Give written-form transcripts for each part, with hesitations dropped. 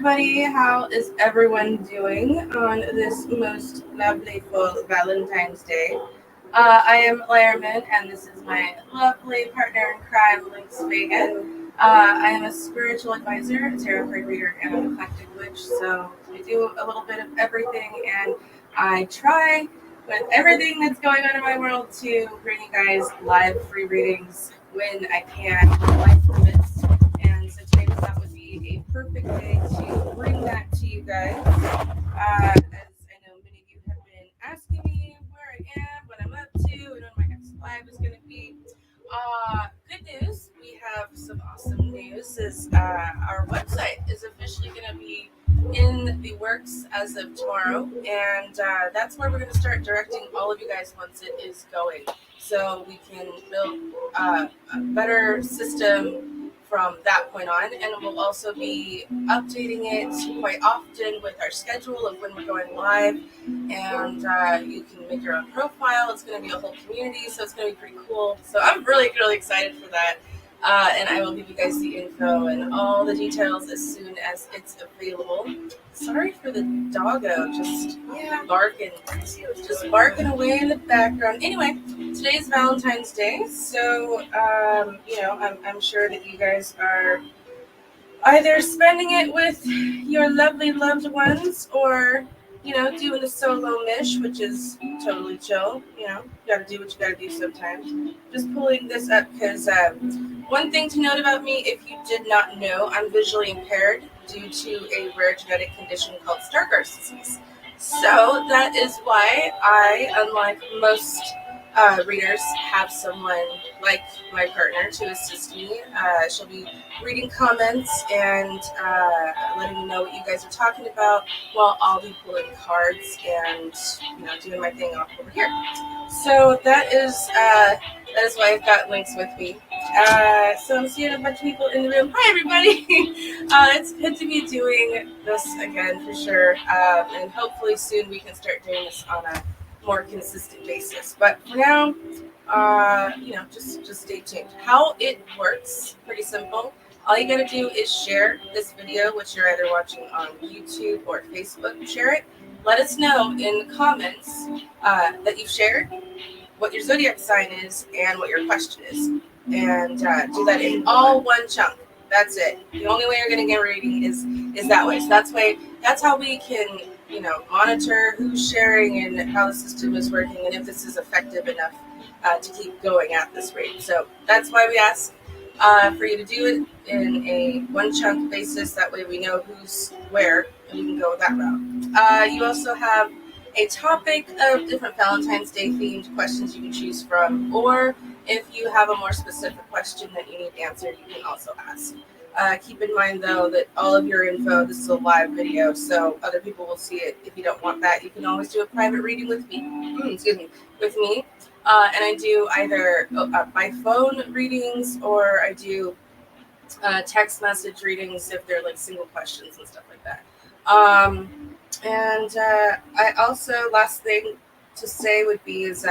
everybody. How is everyone doing on this most lovely full Valentine's Day? I am Lyra, and this is my lovely partner in crime, Lynx Megan. I am a spiritual advisor, a tarot card reader, and an eclectic witch. So we do a little bit of everything, and I try with everything that's going on in my world to bring you guys live free readings when I can, when life permits. And so today we thought would be a perfect day to bring that to you guys. As I know many of you have been asking me where I am, what I'm up to, and when my next live is going to be. Good news, we have some awesome news. Our website is officially going to be in the works as of tomorrow, and that's where we're going to start directing all of you guys once it is going, so we can build a better system from that point on, and we'll also be updating it quite often with our schedule of when we're going live, and you can make your own profile. It's going to be a whole community, so it's going to be pretty cool. So I'm really excited for that. And I will give you guys the info and all the details as soon as it's available. Sorry for the doggo, just barking away in the background. Anyway, today's Valentine's Day, so I'm sure that you guys are either spending it with your lovely loved ones or doing a solo mish, which is totally chill. You gotta do what you gotta do sometimes. Just pulling this up because one thing to note about me, if you did not know, I'm visually impaired due to a rare genetic condition called Stargardt's disease. So that is why I, unlike most readers, have someone like my partner to assist me. She'll be reading comments and letting me know what you guys are talking about, while I'll be pulling cards and doing my thing off over here. So that is why I've got Lynx with me. So I'm seeing a bunch of people in the room. Hi, everybody. It's good to be doing this again for sure, and hopefully soon we can start doing this on a more consistent basis. But for now, just stay tuned. How it works, pretty simple. All you gotta do is share this video, which you're either watching on YouTube or Facebook. Share it. Let us know in the comments that you've shared, what your zodiac sign is, and what your question is. And do that in all one chunk. That's it. The only way you're gonna get a reading is that way. So that's how we can monitor who's sharing and how the system is working, and if this is effective enough to keep going at this rate. So that's why we ask for you to do it in a one chunk basis. That way we know who's where and we can go that route. You also have a topic of different Valentine's Day themed questions you can choose from, or if you have a more specific question that you need answered, you can also ask. Keep in mind, though, that all of your info, this is a live video, so other people will see it. If you don't want that, you can always do a private reading with me. With me. And I do either by phone readings, or I do text message readings if they're like single questions and stuff like that. I also, last thing to say would be is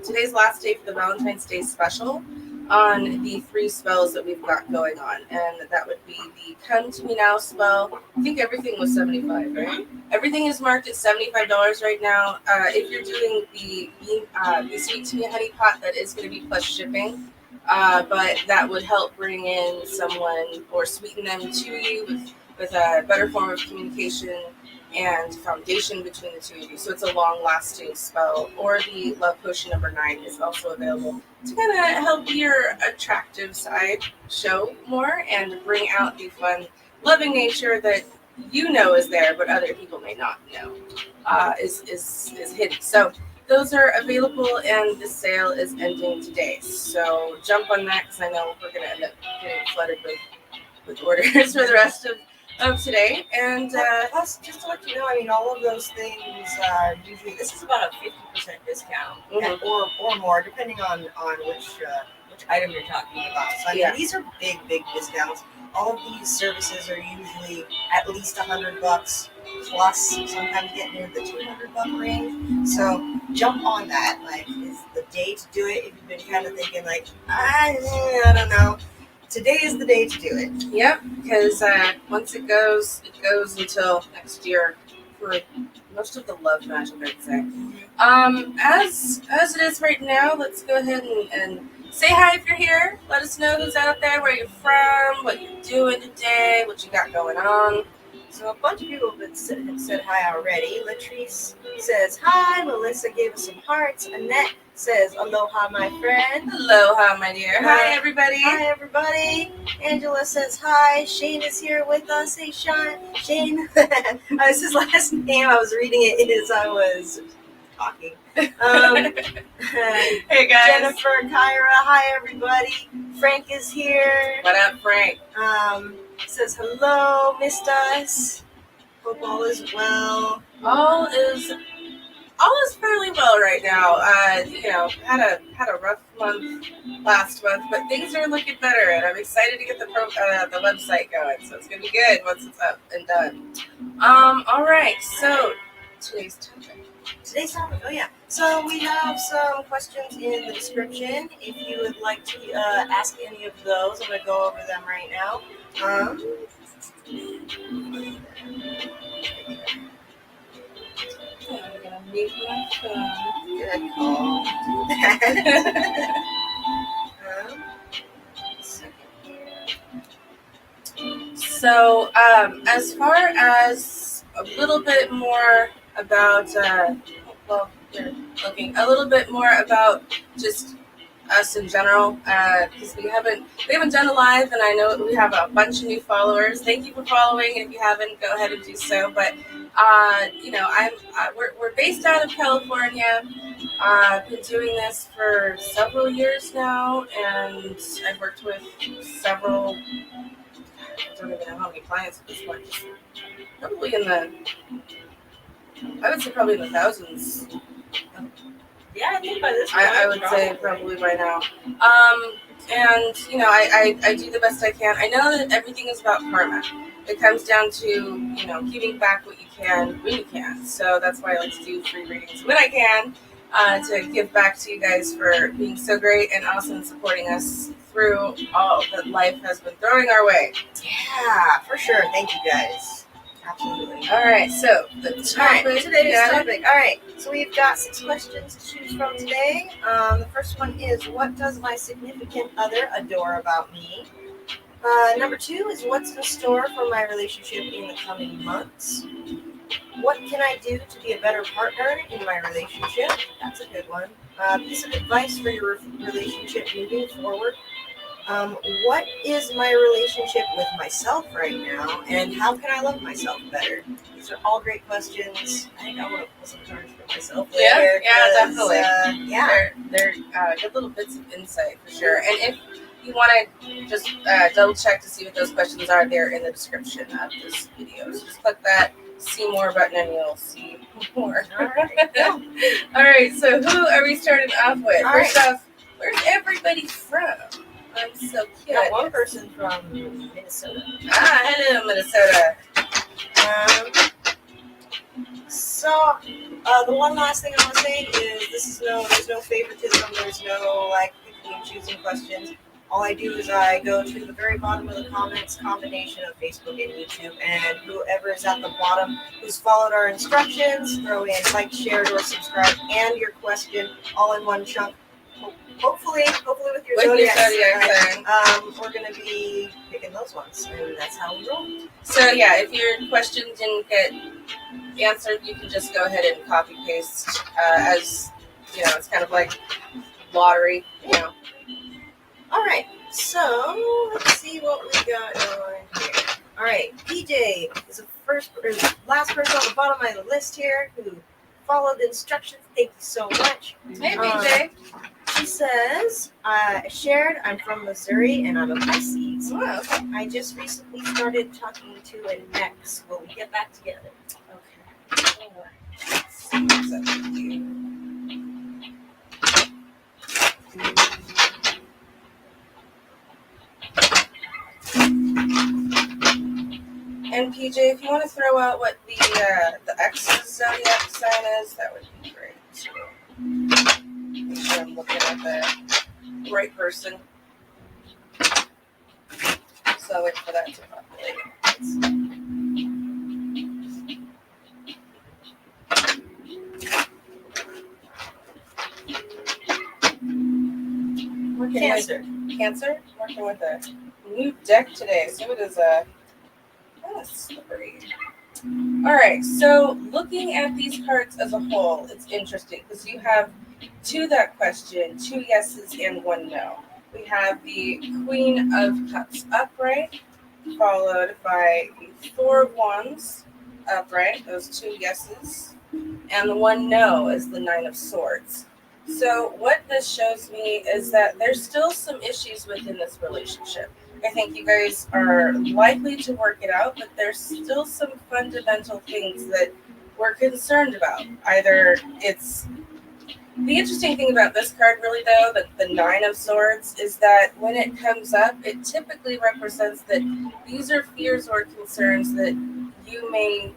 today's last day for the Valentine's Day special on the 3 spells that we've got going on, and that would be the Come to Me Now spell. I think everything was $75, right? Everything is marked at $75 right now. If you're doing the Sweet to Me Honey Pot, that is going to be plus shipping, but that would help bring in someone or sweeten them to you with a better form of communication and foundation between the two of you. So it's a long-lasting spell. Or the Love Potion number 9 is also available to kind of help your attractive side show more and bring out the fun, loving nature that you know is there, but other people may not know is hidden. So those are available, and the sale is ending today. So jump on that, because I know we're going to end up getting flooded with orders for the rest of today. And plus, just to let you know, I mean, all of those things usually, this is about a 50% discount, or more, depending on which item you're talking about. So I mean, these are big discounts. All of these services are usually at least $100 plus, sometimes getting into the $200 range. So jump on that. Like, it's the day to do it. If you've been kind of thinking like, I don't know, today is the day to do it. Yep, because once it goes until next year for most of the love magic, I'd say. As it is right now, let's go ahead and say hi if you're here. Let us know who's out there, where you're from, what you're doing today, what you got going on. So a bunch of people have said hi already. Latrice says hi. Melissa gave us some hearts. Annette says aloha, my friend. Aloha, my dear. Hi, everybody. Hi, everybody. Angela says hi. Shane is here with us. Hey, Shane. That's his last name. I was reading it as I was talking. Hey, guys. Jennifer, Kyra, hi, everybody. Frank is here. What up, Frank? Says hello, missed us. Hope all is well. All is fairly well right now. Had a rough month last month, but things are looking better, and I'm excited to get the website going. So it's gonna be good once it's up and done. All right. So today's topic. Oh yeah. So we have some questions in the description. If you would like to ask any of those, I'm gonna go over them right now. I'm gonna mute my phone. Good call. So, as far as a little bit more about, you're looking a little bit more about just us in general, because we haven't done a live, and I know we have a bunch of new followers. Thank you for following, and if you haven't, go ahead and do so. But we're based out of California. I've been doing this for several years now, and I've worked with several. I don't even know how many clients at this point. Probably I would say probably in the thousands. Yeah, I think by this point, I would say probably by now. And I do the best I can. I know that everything is about karma. It comes down to giving back what you can when you can. So that's why I like to do free readings when I can, to give back to you guys for being so great and awesome and supporting us through all that life has been throwing our way. Yeah, for sure. Thank you guys. Absolutely. All right, so the topic. Today's topic. All right, so we've got 6 questions to choose from today. The first one is, what does my significant other adore about me? Number 2 is, what's in store for my relationship in the coming months? What can I do to be a better partner in my relationship? That's a good one. Piece of advice for your relationship moving forward. What is my relationship with myself right now, and how can I love myself better? These are all great questions. I think I want to pull some cards for myself later. Yeah, definitely. They're good little bits of insight for sure. And if you want to just double check to see what those questions are, they're in the description of this video. So just click that see more button and you'll see more. all right. All right, so who are we starting off with? First Right. off, where's everybody from? I'm so cute. Got one person from Minnesota. Hello, Minnesota. So the one last thing I want to say is there's no favoritism. There's no picking and choosing questions. All I do is I go to the very bottom of the comments, combination of Facebook and YouTube, and whoever is at the bottom who's followed our instructions, throw in like, shared, or subscribed, and your question all in one chunk. Hopefully with your zodiac sign, we're going to be picking those ones, and that's how we roll. So yeah, if your question didn't get answered, you can just go ahead and copy paste, as it's kind of like lottery, All right, so let's see what we got on here. All right, PJ is the last person on the bottom of the list here who followed the instructions. Thank you so much. Hey, PJ. She says, shared, I'm from Missouri and I'm a Pisces. Oh, okay. I just recently started talking to an ex. Will we get back together? Okay. All right. Let's see what's up with you. And PJ, if you want to throw out what the ex's zodiac sign is, that would be great too. Make sure I'm looking at the right person. So I'll wait for that to populate. Cancer. Working with a new deck today. So it is slippery. All right. So looking at these cards as a whole, it's interesting because you have to that question 2 yeses and 1 no. We have the Queen of Cups upright, followed by the 4 of Wands upright. Those 2 yeses, and the 1 no is the 9 of Swords. So what this shows me is that there's still some issues within this relationship. I think you guys are likely to work it out, but there's still some fundamental things that we're concerned about. Either it's the interesting thing about this card, really, though, that the 9 of Swords, is that when it comes up, it typically represents that these are fears or concerns that you may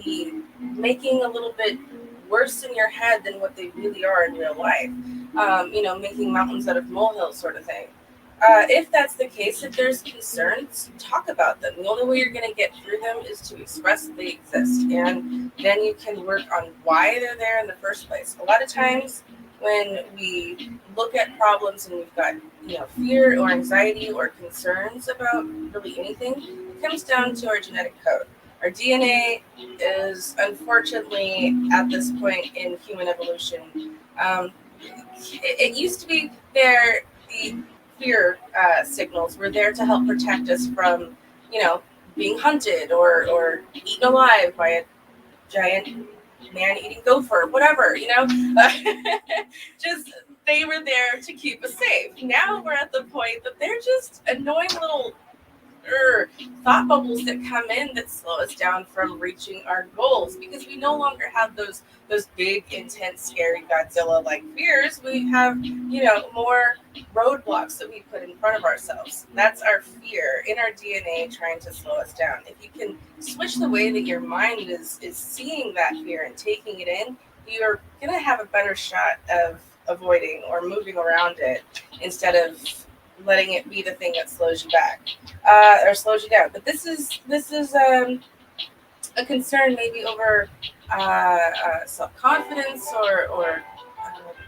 be making a little bit worse in your head than what they really are in real life. Making mountains out of molehills sort of thing. If that's the case, if there's concerns, talk about them. The only way you're going to get through them is to express that they exist, and then you can work on why they're there in the first place. A lot of times when we look at problems and we've got fear or anxiety or concerns about really anything, it comes down to our genetic code. Our DNA is unfortunately at this point in human evolution. It used to be there. The fear signals were there to help protect us from, being hunted or eaten alive by a giant man-eating gopher, whatever, Just they were there to keep us safe. Now we're at the point that they're just annoying little thought bubbles that come in that slow us down from reaching our goals, because we no longer have those big, intense, scary Godzilla-like fears. We have, more roadblocks that we put in front of ourselves. That's our fear in our DNA trying to slow us down. If you can switch the way that your mind is seeing that fear and taking it in, you're going to have a better shot of avoiding or moving around it instead of letting it be the thing that slows you back or slows you down. But this is a concern maybe over self-confidence or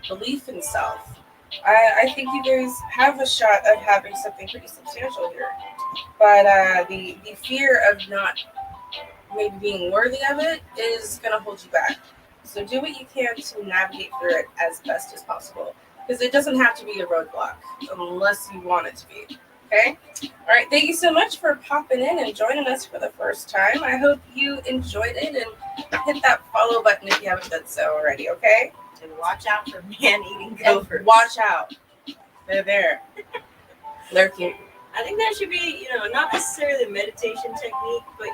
belief in self. I think you guys have a shot of having something pretty substantial here, but the fear of not maybe being worthy of it is going to hold you back. So do what you can to navigate through it as best as possible, because it doesn't have to be a roadblock unless you want it to be. Okay? All right. Thank you so much for popping in and joining us for the first time. I hope you enjoyed it, and hit that follow button if you haven't done so already. Okay? And watch out for man-eating gophers. And watch out. They're there. Lurking. I think that should be, not necessarily a meditation technique, but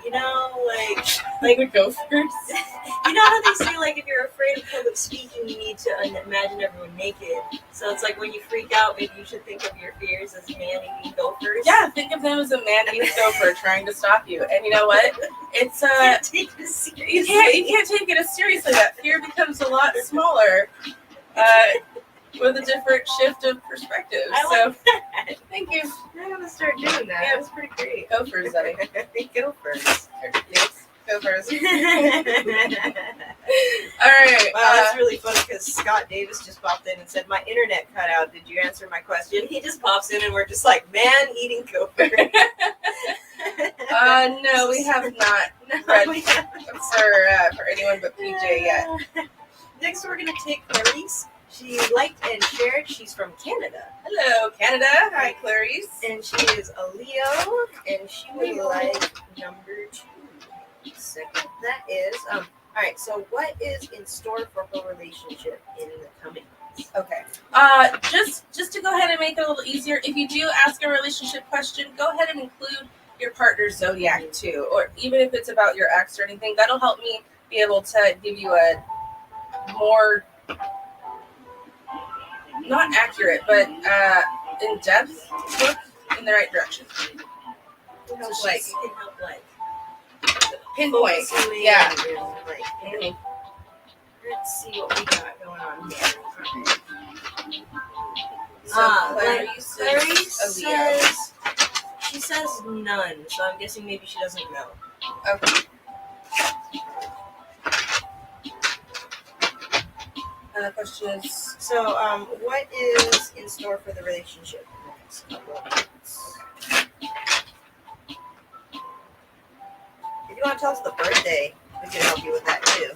like the gophers. You know how they say, like, if you're afraid of public speaking, you need to imagine everyone naked. So it's like when you freak out, maybe you should think of your fears as man-eating gophers. Yeah, think of them as a man-eating gopher trying to stop you. And you know what? It's you can't take it seriously. You can't take it as seriously. That fear becomes a lot smaller. With a different shift of perspective. I like that. Thank you. I'm gonna start doing that. Yeah, That's pretty great. Gophers, I think. Gophers. Yes, gophers. All right. Wow, that's really funny because Scott Davis just popped in and said, "My internet cut out. Did you answer my question?" He just pops in and we're just like, "Man-eating gopher." No, we have not read for anyone but PJ yet. Next, we're gonna take Clarice. She liked and shared. She's from Canada. Hello, Canada. Hi, Clarice. And she is a Leo, and she would like number 2. Second, that is, all right, so what is in store for her relationship in the coming months? Okay. Just to go ahead and make it a little easier, if you do ask a relationship question, go ahead and include your partner's zodiac too, or even if it's about your ex or anything, that'll help me be able to give you a more not accurate, but in depth look in the right direction. Just like you can help, like pinpoint. Yeah. And, let's see what we got going on here. So Clarice says She says none, so I'm guessing maybe she doesn't know. Okay. And the question is, so what is in store for the relationship in the next couple of months? If you want to tell us the birthday, we can help you with that too.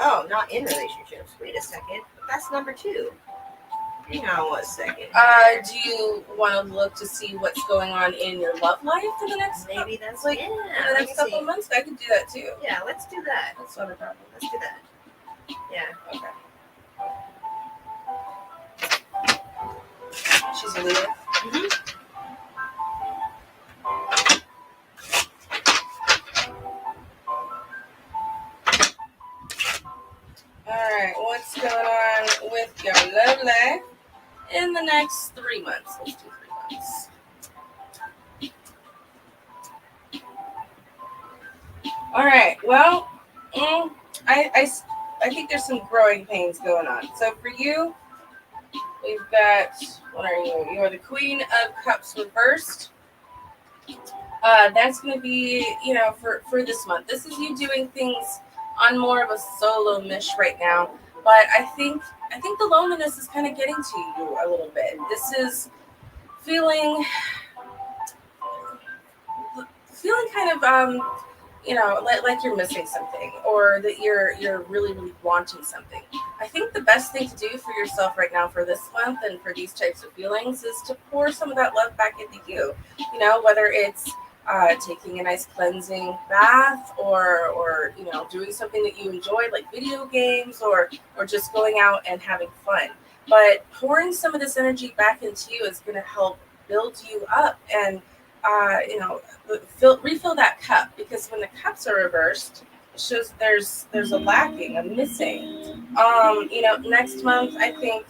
Oh, not in relationships. Wait a second. That's number 2. Hang on 1 second. do you want to look to see what's going on in your love life for the next Maybe that's like yeah. in the next couple of months? I could do that too. Yeah, let's do that. That's not a problem. Let's do that. Yeah. Okay. She's a Lyra. Alright, what's going on with your love life in the next 3 months? Let's do 3 months. Alright, well, I think there's some growing pains going on. So for you, we've got, what are you? You are the Queen of Cups reversed. That's going to be, for this month. This is you doing things on more of a solo mish right now. But I think the loneliness is kind of getting to you a little bit. This is feeling kind of like you're missing something, or that you're really, really wanting something. I think the best thing to do for yourself right now for this month and for these types of feelings is to pour some of that love back into you. Whether it's taking a nice cleansing bath, or doing something that you enjoy, like video games, or just going out and having fun. But pouring some of this energy back into you is going to help build you up and refill that cup, because when the cups are reversed, it shows there's a lacking, a missing. Next month, I think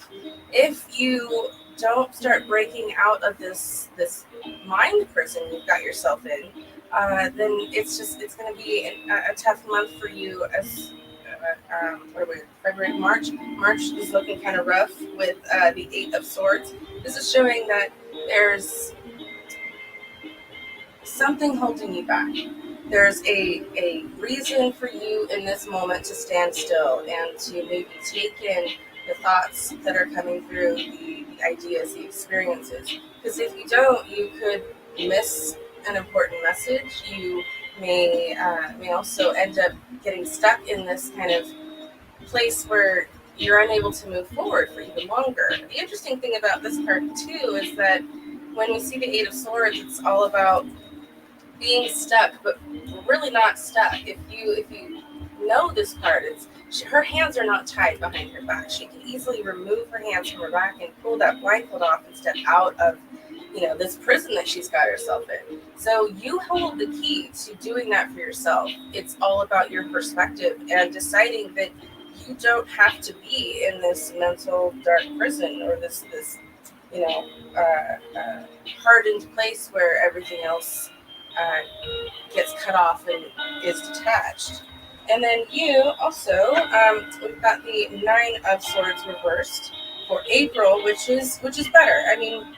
if you don't start breaking out of this mind prison you've got yourself in, then it's going to be a tough month for you. As what are we, February, March is looking kind of rough with the 8 of Swords. This is showing that there's something holding you back. There's a reason for you in this moment to stand still and to maybe take in the thoughts that are coming through, the ideas, the experiences. Because if you don't, you could miss an important message. You may also end up getting stuck in this kind of place where you're unable to move forward for even longer. The interesting thing about this card too is that when we see the 8 of Swords, it's all about being stuck, but really not stuck. If you know this card, her hands are not tied behind her back. She can easily remove her hands from her back and pull that blindfold off and step out of this prison that she's got herself in. So you hold the key to doing that for yourself. It's all about your perspective and deciding that you don't have to be in this mental dark prison, or this hardened place where everything else gets cut off and is detached. And then you also, we've got the 9 of Swords reversed for April, which is better. I mean,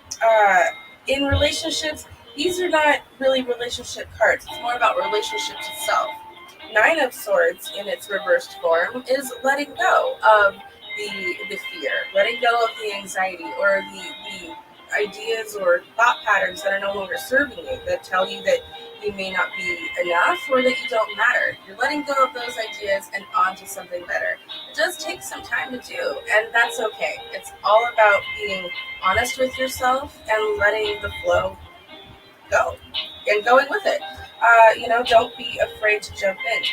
in relationships, these are not really relationship cards. It's more about relationship to self. 9 of Swords in its reversed form is letting go of the fear, letting go of the anxiety, or the ideas or thought patterns that are no longer serving you, that tell you that you may not be enough or that you don't matter. You're letting go of those ideas and onto something better. It does take some time to do, and that's okay. It's all about being honest with yourself and letting the flow go and going with it. Don't be afraid to jump in.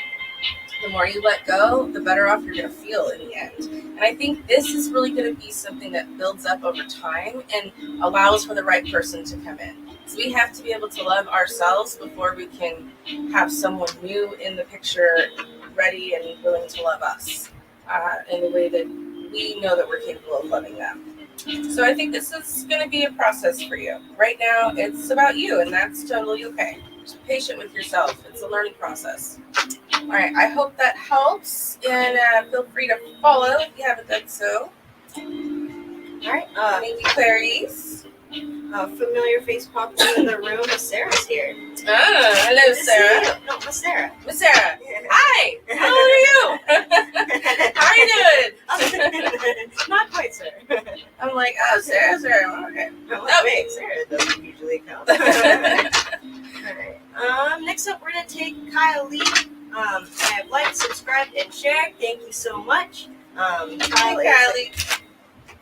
The more you let go, the better off you're going to feel in the end. And I think this is really going to be something that builds up over time and allows for the right person to come in. So we have to be able to love ourselves before we can have someone new in the picture, ready and willing to love us in the way that we know that we're capable of loving them. So I think this is going to be a process for you. Right now, it's about you, and that's totally okay. Just be patient with yourself. It's a learning process. All right, I hope that helps, and feel free to follow if you haven't done so. All right. Thank you, Clarice. Familiar face popped into the room. Miss Sarah's here. Ah, hello, Good to see Sarah. you. No, Miss Sarah. Miss Sarah. Yeah. Hi. How are you? How are you doing? Not quite, sir. I'm like, oh, Sarah. Okay. Oh, wait, Sarah doesn't usually come. All right. Next up, we're gonna take Kyle Lee. I have liked, subscribed, and shared. Thank you so much. Kyle Lee.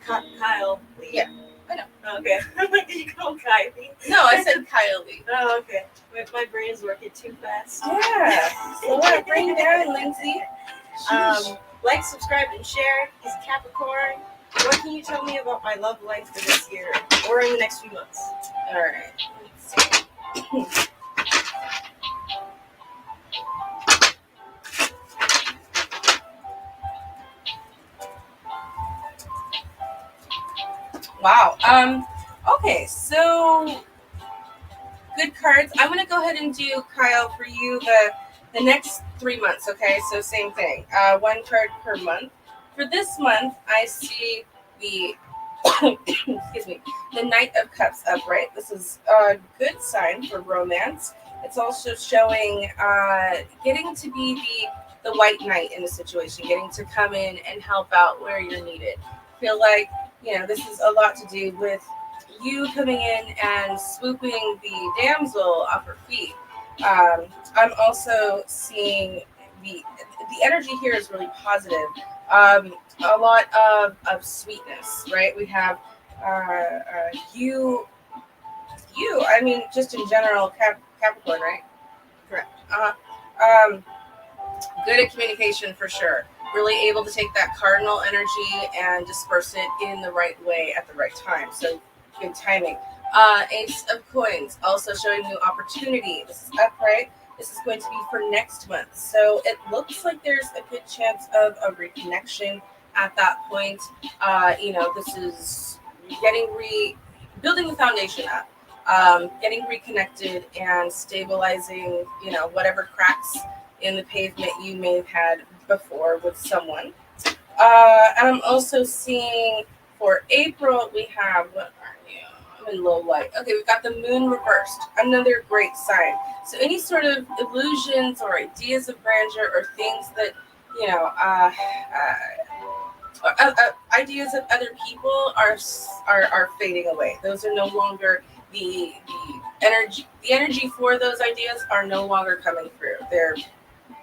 Kyle Lee. Yeah, I know. Okay. Did you call him Kylie? No, I said Kylie. Oh, okay. My brain's working too fast. Yeah. Slow that brain down, Lindsay. Like, subscribe, and share. He's a Capricorn. What can you tell me about my love life for this year or in the next few months? All right. Let's see. Wow. Okay, so good cards. I'm gonna go ahead and do, Kyle, for you the next 3 months. Okay, so same thing. One card per month. For this month, I see the excuse me, the Knight of Cups upright. This is a good sign for romance. It's also showing getting to be the white knight in a situation, getting to come in and help out where you're needed. Feel like, this is a lot to do with you coming in and swooping the damsel off her feet. I'm also seeing the energy here is really positive. A lot of sweetness, right? We have you. I mean, just in general, Capricorn, right? Correct. Good at communication for sure. Really able to take that cardinal energy and disperse it in the right way at the right time. So good timing. Ace of Coins, also showing new opportunity. This is upright. This is going to be for next month. So it looks like there's a good chance of a reconnection at that point. This is building the foundation up, getting reconnected and stabilizing, whatever cracks in the pavement you may have had before with someone. And I'm also seeing for April, we have, what are you? I'm in low light. Okay, we've got the moon reversed. Another great sign. So any sort of illusions or ideas of grandeur or things that, ideas of other people are fading away. Those are no longer the energy. The energy for those ideas are no longer coming through. They're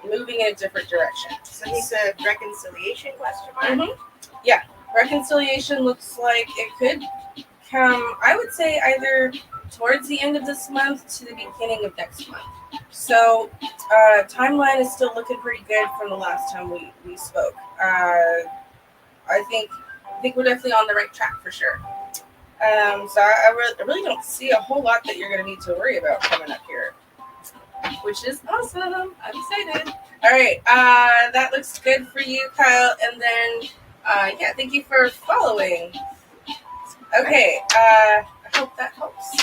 moving in a different direction. So he said reconciliation ? Mm-hmm. Yeah, reconciliation looks like it could come, I would say, either towards the end of this month to the beginning of next month. So timeline is still looking pretty good from the last time we spoke. I think we're definitely on the right track for sure. So I really don't see a whole lot that you're going to need to worry about coming up here, which is awesome. I'm excited. All right, that looks good for you, Kyle. And then, thank you for following. Okay, I hope that helps.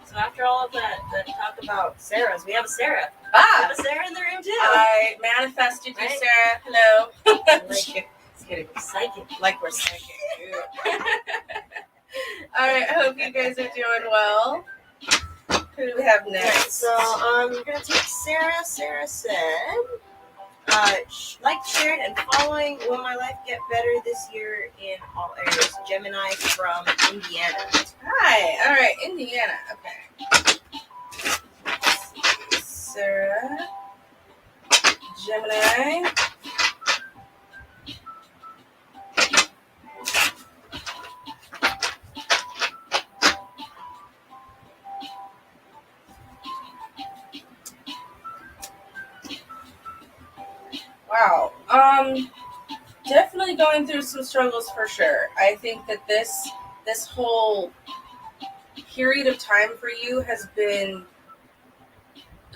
So after all of that talk about Sarah's, we have a Sarah. We have a Sarah in the room too. I manifested you, Right? Sarah. Hello. It's getting psychic. Like we're psychic. All right, I hope you guys are doing well. Who do we have next? So we're gonna take Sarah. Sarah said, like, shared, and following. Will my life get better this year in all areas? Gemini from Indiana. Hi. All right, Indiana. Okay. Let's see. Sarah. Gemini. Wow. Definitely going through some struggles for sure. I think that this whole period of time for you has been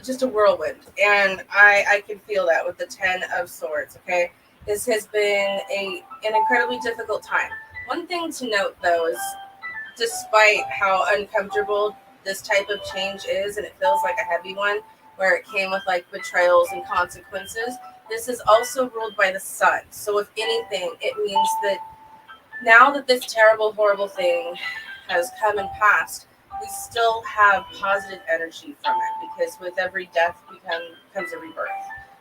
just a whirlwind, and I can feel that with the 10 of Swords. Okay, this has been an incredibly difficult time. One thing to note, though, is despite how uncomfortable this type of change is, and it feels like a heavy one, where it came with like betrayals and consequences. This is also ruled by the sun. So if anything, it means that now that this terrible, horrible thing has come and passed, we still have positive energy from it, because with every death comes a rebirth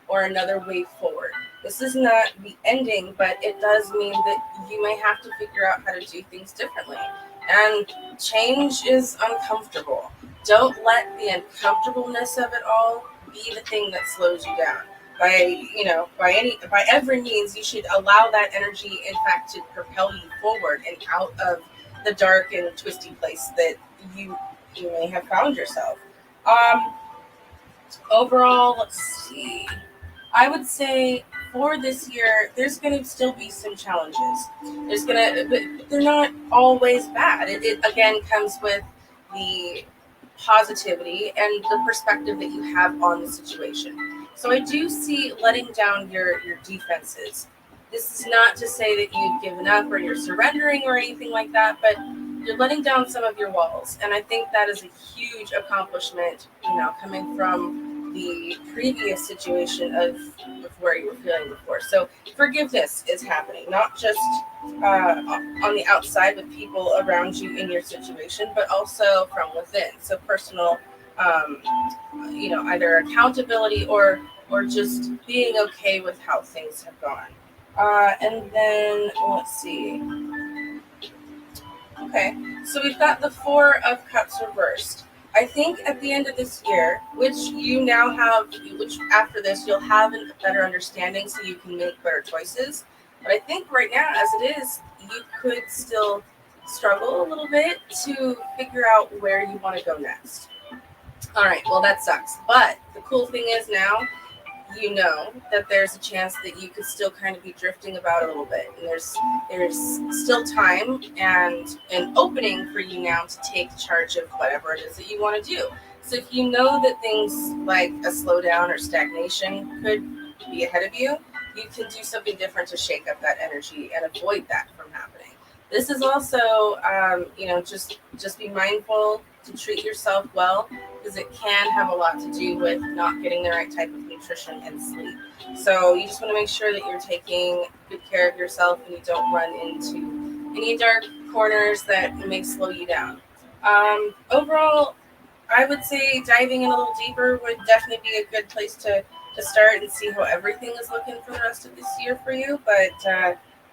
or another way forward. This is not the ending, but it does mean that you may have to figure out how to do things differently. And change is uncomfortable. Don't let the uncomfortableness of it all be the thing that slows you down. By every means, you should allow that energy, in fact, to propel you forward and out of the dark and twisty place that you may have found yourself. Um, Overall, let's see. I would say for this year, there's going to still be some challenges. But they're not always bad. It again comes with the positivity and the perspective that you have on the situation. So I do see letting down your defenses. This is not to say that you've given up or you're surrendering or anything like that, but you're letting down some of your walls, and I think that is a huge accomplishment. Coming from the previous situation of where you were feeling before. So forgiveness is happening, not just on the outside with people around you in your situation, but also from within. So personal, either accountability or just being okay with how things have gone. And then let's see. Okay, so we've got the Four of Cups reversed. I think at the end of this year, which after this you'll have a better understanding so you can make better choices. But I think right now, as it is, you could still struggle a little bit to figure out where you want to go next. All right, well, that sucks. But the cool thing is now, you know that there's a chance that you could still kind of be drifting about a little bit, and there's still time and an opening for you now to take charge of whatever it is that you want to do. So if you know that things like a slowdown or stagnation could be ahead of you, you can do something different to shake up that energy and avoid that from happening. This is also, just be mindful to treat yourself well, because it can have a lot to do with not getting the right type of nutrition and sleep. So you just want to make sure that you're taking good care of yourself and you don't run into any dark corners that may slow you down. Overall, I would say diving in a little deeper would definitely be a good place to start and see how everything is looking for the rest of this year for you. But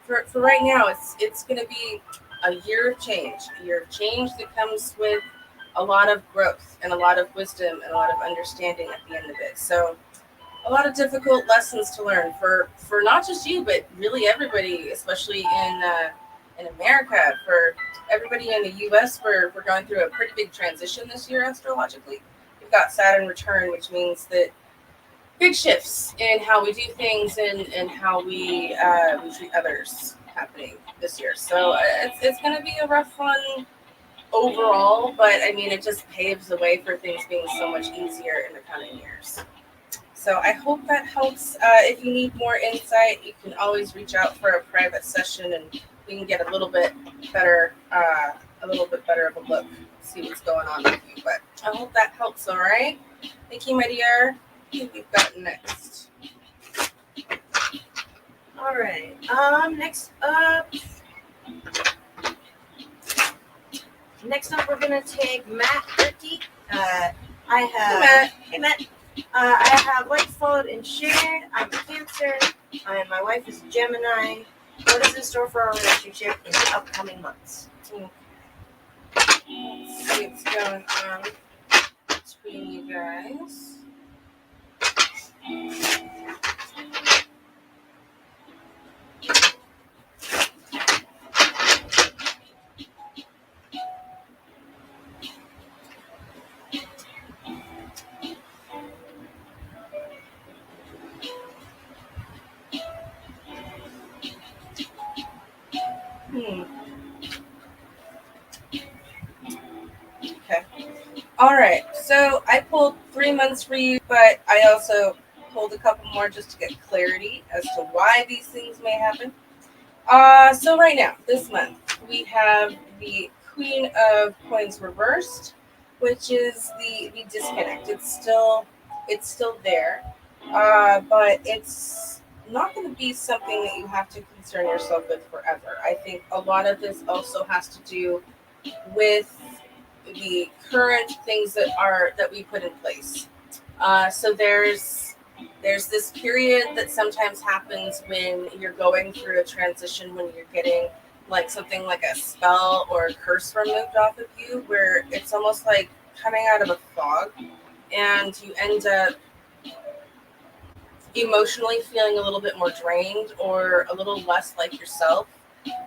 for right now, it's going to be a year of change that comes with a lot of growth and a lot of wisdom and a lot of understanding at the end of it. So a lot of difficult lessons to learn for not just you, but really everybody, especially in America. For everybody in the U.S., we're going through a pretty big transition this year astrologically. We've got Saturn Return, which means that big shifts in how we do things and how we treat others happening this year. So it's going to be a rough one overall, but I mean, it just paves the way for things being so much easier in the coming years. So I hope that helps. If you need more insight, you can always reach out for a private session, and we can get a little bit better of a look, see what's going on with you. But I hope that helps. All right. Thank you, my dear. Who we've got next? All right. Next up, we're gonna take Matt Turkey. Hey Matt. I have light followed and shared. I'm a Cancer. My wife is a Gemini. What is in store for our relationship in the upcoming months? Let's see what's going on between you guys. Okay. All right. So I pulled 3 months for you, but I also pulled a couple more just to get clarity as to why these things may happen. So right now, this month, we have the Queen of Coins reversed, which is the disconnect. It's still It's still there, but it's not going to be something that you have to concern yourself with forever. I think a lot of this also has to do with the current things that we put in place. So there's this period that sometimes happens when you're going through a transition, when you're getting like something like a spell or a curse removed off of you, where it's almost like coming out of a fog, and you end up emotionally feeling a little bit more drained or a little less like yourself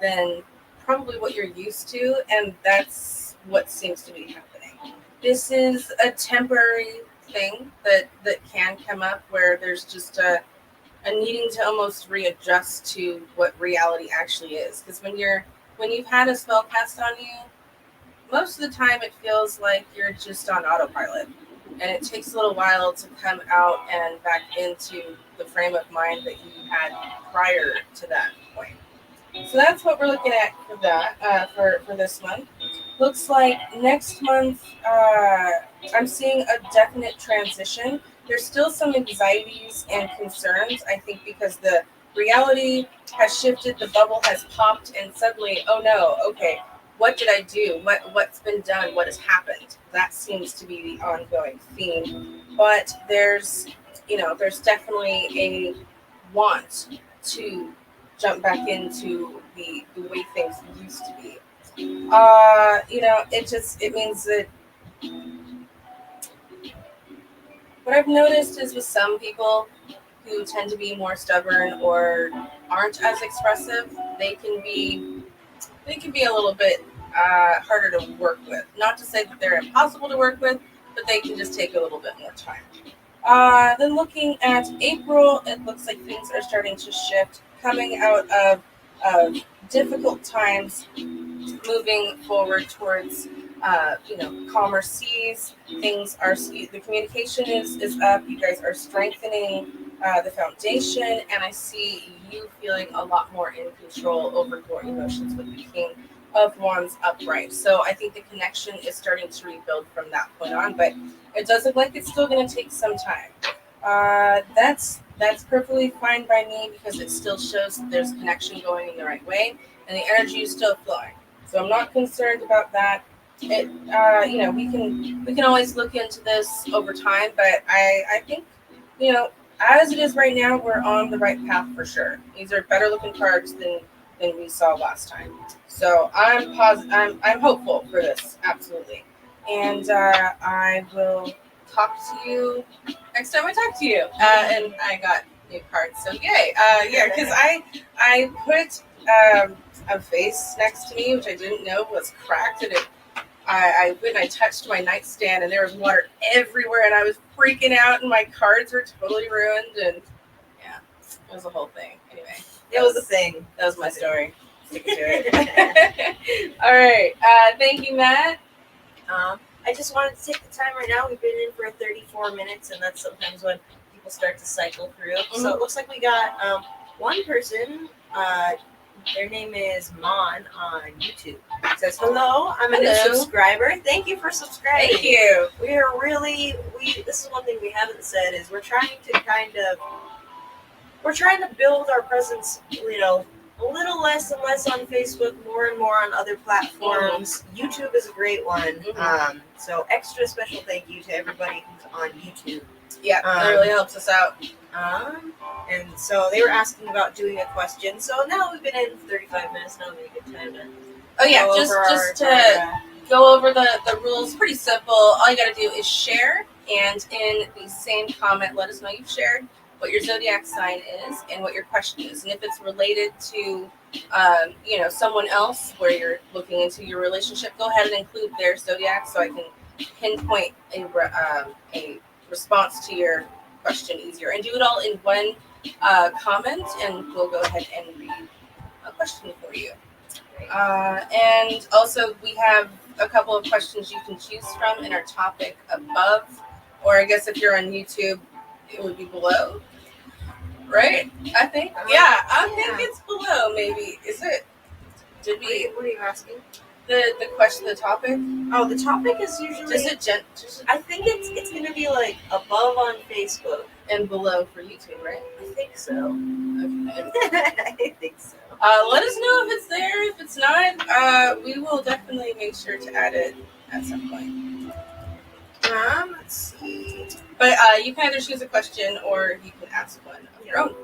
than probably what you're used to, and that's what seems to be happening. This is a temporary thing that can come up where there's just a needing to almost readjust to what reality actually is, because when you've had a spell cast on you, most of the time it feels like you're just on autopilot, and it takes a little while to come out and back into the frame of mind that you had prior to that point. So that's what we're looking at for that, for this month. Looks like next month, I'm seeing a definite transition. There's still some anxieties and concerns, I think, because the reality has shifted, the bubble has popped, and suddenly, oh no, okay, what did I do? What's been done? What has happened? That seems to be the ongoing theme. But there's definitely a want to jump back into the way things used to be. It means that what I've noticed is with some people who tend to be more stubborn or aren't as expressive, they can be a little bit harder to work with. Not to say that they're impossible to work with, but they can just take a little bit more time. Then looking at April, it looks like things are starting to shift, coming out of difficult times, moving forward towards calmer seas. The communication is up. You guys are strengthening the foundation, and I see you feeling a lot more in control over your emotions with the King of Wands upright. So I think the connection is starting to rebuild from that point on, but it does look like it's still going to take some time. That's perfectly fine by me, because it still shows that there's connection going in the right way, and the energy is still flowing. So I'm not concerned about that. We can always look into this over time, but I think, as it is right now, we're on the right path for sure. These are better looking cards than we saw last time. So I'm hopeful for this, absolutely. And I will talk to you next time I talk to you. And I got new cards, so yay! Yeah, because I put a vase next to me, which I didn't know was cracked, and I went and I touched my nightstand, and there was water everywhere, and I was freaking out, and my cards were totally ruined, and yeah, it was a whole thing. Anyway, It was a thing. that was my story. Stick to it. All right. Thank you, Matt. I just wanted to take the time right now. We've been in for 34 minutes, and that's sometimes when people start to cycle through. Mm-hmm. So it looks like we got one person. Their name is Mon on YouTube. It says, hello, I'm a new subscriber. Thank you for subscribing. Thank you. This is one thing we haven't said, is we're trying to build our presence, a little less and less on Facebook, more and more on other platforms. Mm-hmm. YouTube is a great one. Mm-hmm. So extra special thank you to everybody who's on YouTube. Yeah, that really helps us out. And so they were asking about doing a question. So now we've been in for 35 minutes. Now we get time to. Oh yeah, just to go over the rules. Pretty simple. All you got to do is share, and in the same comment, let us know you've shared, what your zodiac sign is, and what your question is. And if it's related to, someone else where you're looking into your relationship, go ahead and include their zodiac so I can pinpoint a response to your question easier. And do it all in one comment, and we'll go ahead and read a question for you. And also, we have a couple of questions you can choose from in our topic above, or I guess if you're on YouTube, it would be below, right? I think. Yeah, I think it's below. Maybe is it? What are you asking? the question, the topic? Oh, the topic is usually. I think it's gonna be like above on Facebook and below for YouTube, right? I think so. Okay. I think so. Let us know if it's there. If it's not, we will definitely make sure to add it at some point. Let's see. But you can either choose a question or you can ask one of your own.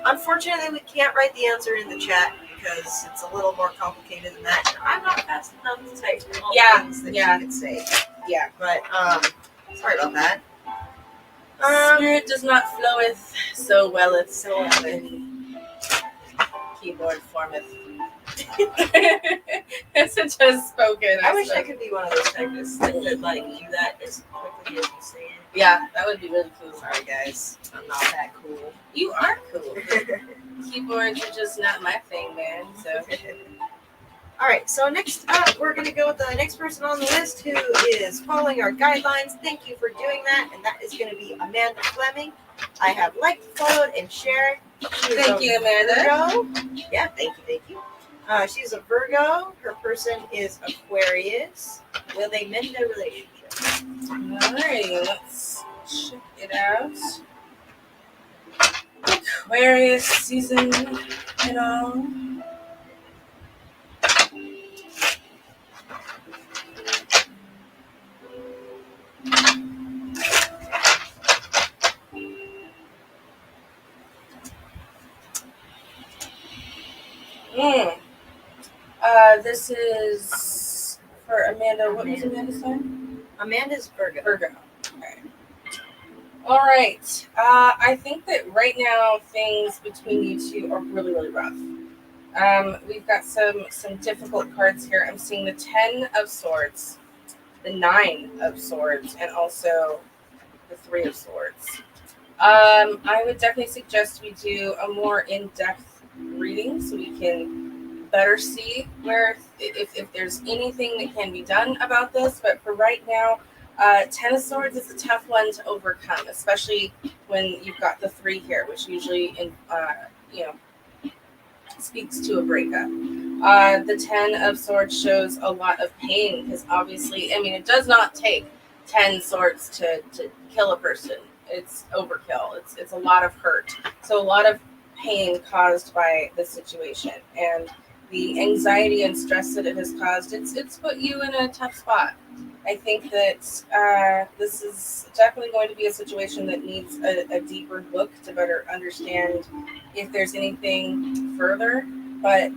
Unfortunately, we can't write the answer in the chat because it's a little more complicated than that. I'm not fast enough to type all the things that you could say. Yeah. But sorry about that. Spirit does not floweth, so welleth, so in keyboard formeth. It's just spoken. I wish I could be one of those typists that could like do that as quickly as you say it. Yeah, that would be really cool. Sorry guys, I'm not that cool. You are cool. Keyboards are just not my thing, man. So. Alright, so next up, we're going to go with the next person on the list who is following our guidelines. Thank you for doing that, and that is going to be Amanda Fleming. I have liked, followed, and shared. Thank you, Amanda. Virgo. Yeah, thank you. She's a Virgo. Her person is Aquarius. Will they mend their relationship? Alrighty, let's check it out. Aquarius season and all. This is for Amanda. What was Amanda's name? Amanda's Virgo. Okay. All right. I think that right now things between you two are really, really rough. We've got some difficult cards here. I'm seeing the 10 of Swords, the 9 of Swords, and also the 3 of Swords. I would definitely suggest we do a more in-depth reading so we can better see where if there's anything that can be done about this. But for right now, 10 of Swords is a tough one to overcome, especially when you've got the 3 here, which usually speaks to a breakup. The 10 of Swords shows a lot of pain because obviously, it does not take 10 swords to kill a person. It's overkill. It's a lot of hurt. So a lot of pain caused by the situation, and the anxiety and stress that it has caused, it's put you in a tough spot. I think that this is definitely going to be a situation that needs a deeper look to better understand if there's anything further. But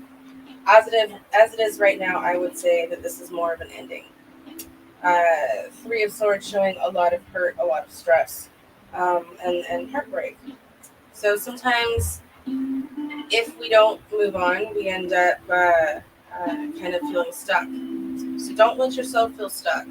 as it is right now, I would say that this is more of an ending. 3 of Swords showing a lot of hurt, a lot of stress, and heartbreak. So sometimes if we don't move on, we end up kind of feeling stuck. So don't let yourself feel stuck.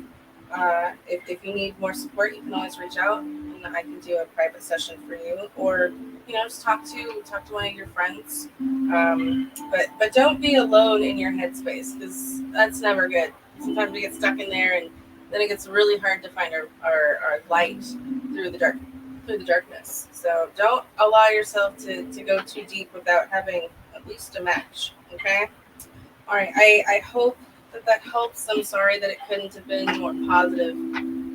If you need more support, you can always reach out, and I can do a private session for you, or just talk to one of your friends. But don't be alone in your headspace, because that's never good. Sometimes we get stuck in there, and then it gets really hard to find our light through the darkness. So don't allow yourself to go too deep without having at least a match. Okay. All right. I hope that helps. I'm sorry that it couldn't have been more positive,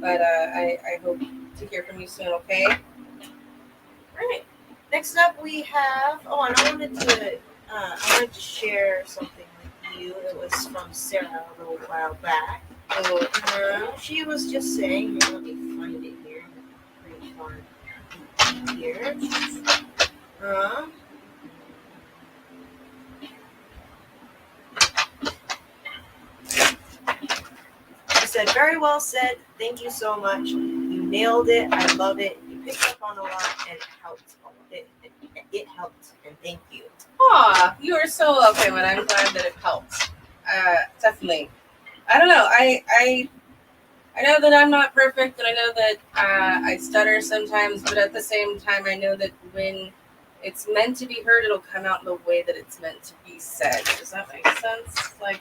but I hope to hear from you soon. Okay. All right. Next up, we have. Oh, and I wanted to share something with you. It was from Sarah a little while back. She was just saying. Let me find it here. Pretty far here. She said, "Very well said. Thank you so much. You nailed it. I love it. You picked up on a lot, and it helped. It helped, and thank you." Aw, you are so welcome, and I'm glad that it helped. Definitely. I don't know. I know that I'm not perfect, and I know that I stutter sometimes, but at the same time, I know that when it's meant to be heard, it'll come out in the way that it's meant to be said. Does that make sense? Like,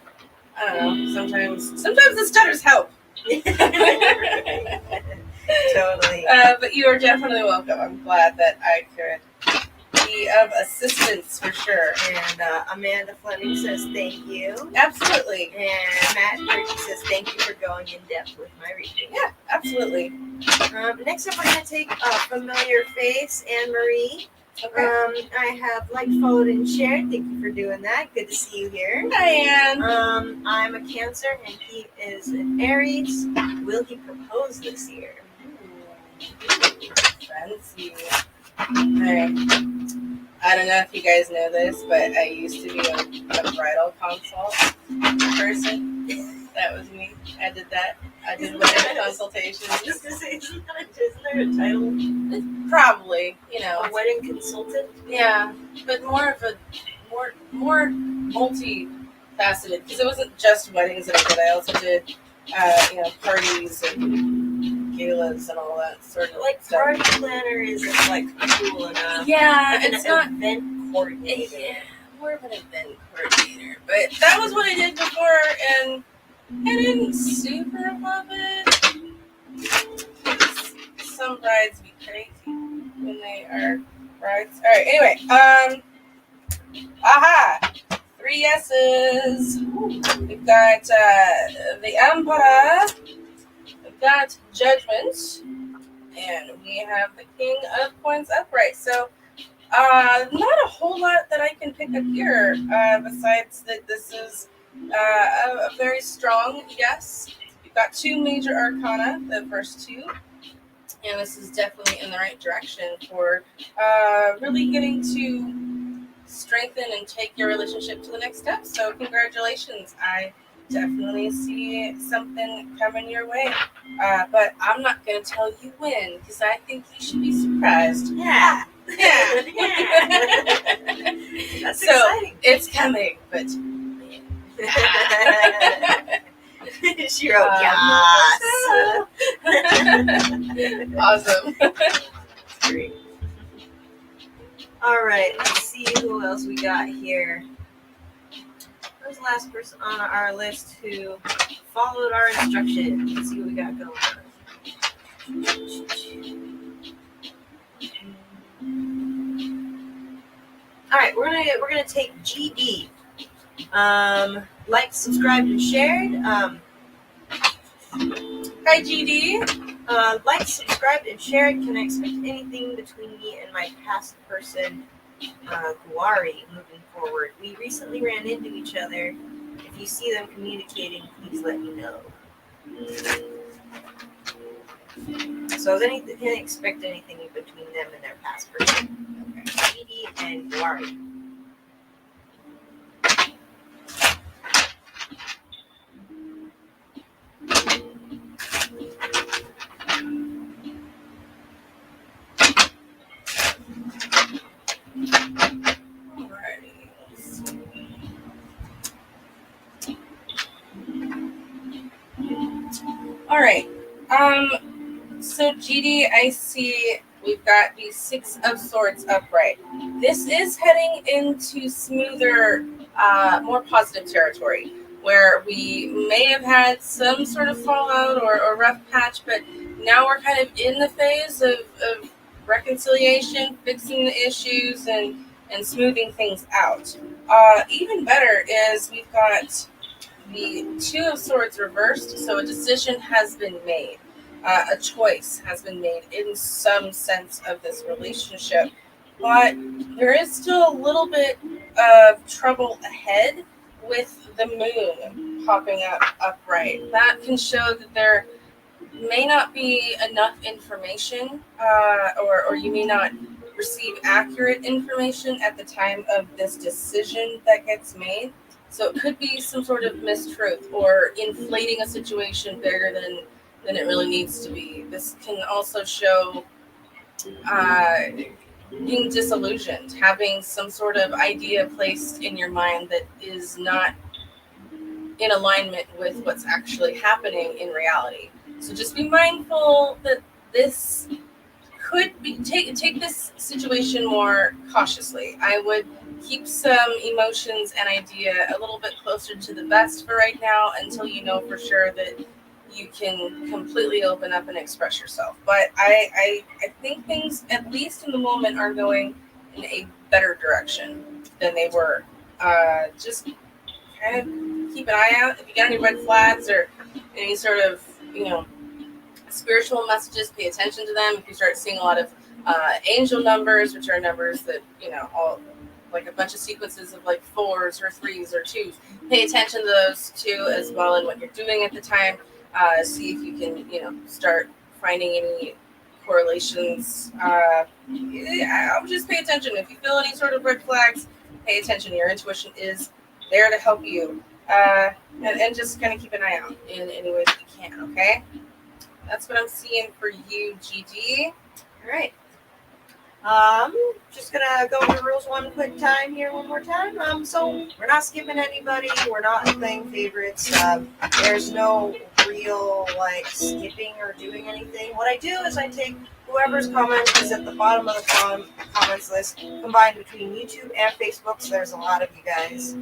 I don't know. Sometimes the stutters help. Totally. But you are definitely welcome. I'm glad that I could be be of assistance for sure. And Amanda Fleming says thank you. Absolutely. And Matt Murphy says thank you for going in depth with my reading. Yeah, absolutely. Next up, we're going to take a familiar face, Anne Marie. Okay. I have liked, followed, and shared. Thank you for doing that. Good to see you here. Hi, Anne. I'm a Cancer, and he is an Aries. Will he propose this year? Fancy. Alright. I don't know if you guys know this, but I used to be a bridal consult person. That was me. I did that. I did wedding consultations. Just to say, isn't there a title? Probably, you know. A wedding consultant? Yeah, but more of a more multi-faceted, because it wasn't just weddings that I did. I also did, parties and galas and all that sort of like stuff. Party planner isn't like cool enough. Yeah, like it's an not event coordinator. Yeah, more of an event coordinator. But that was what I did before, and I didn't super love it. Some brides be crazy when they are brides. All right. Anyway, aha. 3 yeses. We've got the Emperor. We've got Judgment, and we have the King of Coins upright. So, not a whole lot that I can pick up here, besides that this is a very strong yes. We've got 2 major arcana, the first 2, and this is definitely in the right direction for really getting to strengthen and take your relationship to the next step. So congratulations. I definitely see something coming your way. But I'm not going to tell you when, because I think you should be surprised. Yeah. Yeah. That's so exciting. It's coming, but she wrote yes. Awesome. Great. All right, let's see who else we got here. Who's the last person on our list who followed our instructions? Let's see what we got going on. All right, we're gonna take GD. Liked, subscribed, and shared. Hi, GD. Liked, subscribed, and shared. Can I expect anything between me and my past person, Guari, moving forward? We recently ran into each other. If you see them communicating, please let me know. So, can I expect anything between them and their past person? Okay. GD and Guari. All right. So GD, I see we've got the 6 of Swords upright. This is heading into smoother, more positive territory, where we may have had some sort of fallout or rough patch, but now we're kind of in the phase of reconciliation, fixing the issues, and smoothing things out. Even better is we've got the 2 of Swords reversed, so a decision has been made. A choice has been made in some sense of this relationship, but there is still a little bit of trouble ahead with the moon popping up upright. That can show that there may not be enough information, or you may not receive accurate information at the time of this decision that gets made. So it could be some sort of mistruth or inflating a situation bigger than it really needs to be. This can also show being disillusioned, having some sort of idea placed in your mind that is not in alignment with what's actually happening in reality. So just be mindful that this could be take this situation more cautiously. I would keep some emotions and idea a little bit closer to the vest for right now until you know for sure that you can completely open up and express yourself. But I think things, at least in the moment, are going in a better direction than they were. Just kind of keep an eye out. If you got any red flags or any sort of, spiritual messages, pay attention to them. If you start seeing a lot of angel numbers, which are numbers that, all like a bunch of sequences of like 4s or 3s or 2s, pay attention to those too as well in what you're doing at the time. See if you can, start finding any correlations. I would just pay attention. If you feel any sort of red flags, pay attention. Your intuition is there to help you. And just kind of keep an eye out in any way that you can, okay? That's what I'm seeing for you, Gigi. All right. Just gonna go over the rules one more time. So we're not skipping anybody. We're not playing favorites. There's no real skipping or doing anything. What I do is I take whoever's comment is at the bottom of the comments list, combined between YouTube and Facebook. So there's a lot of you guys.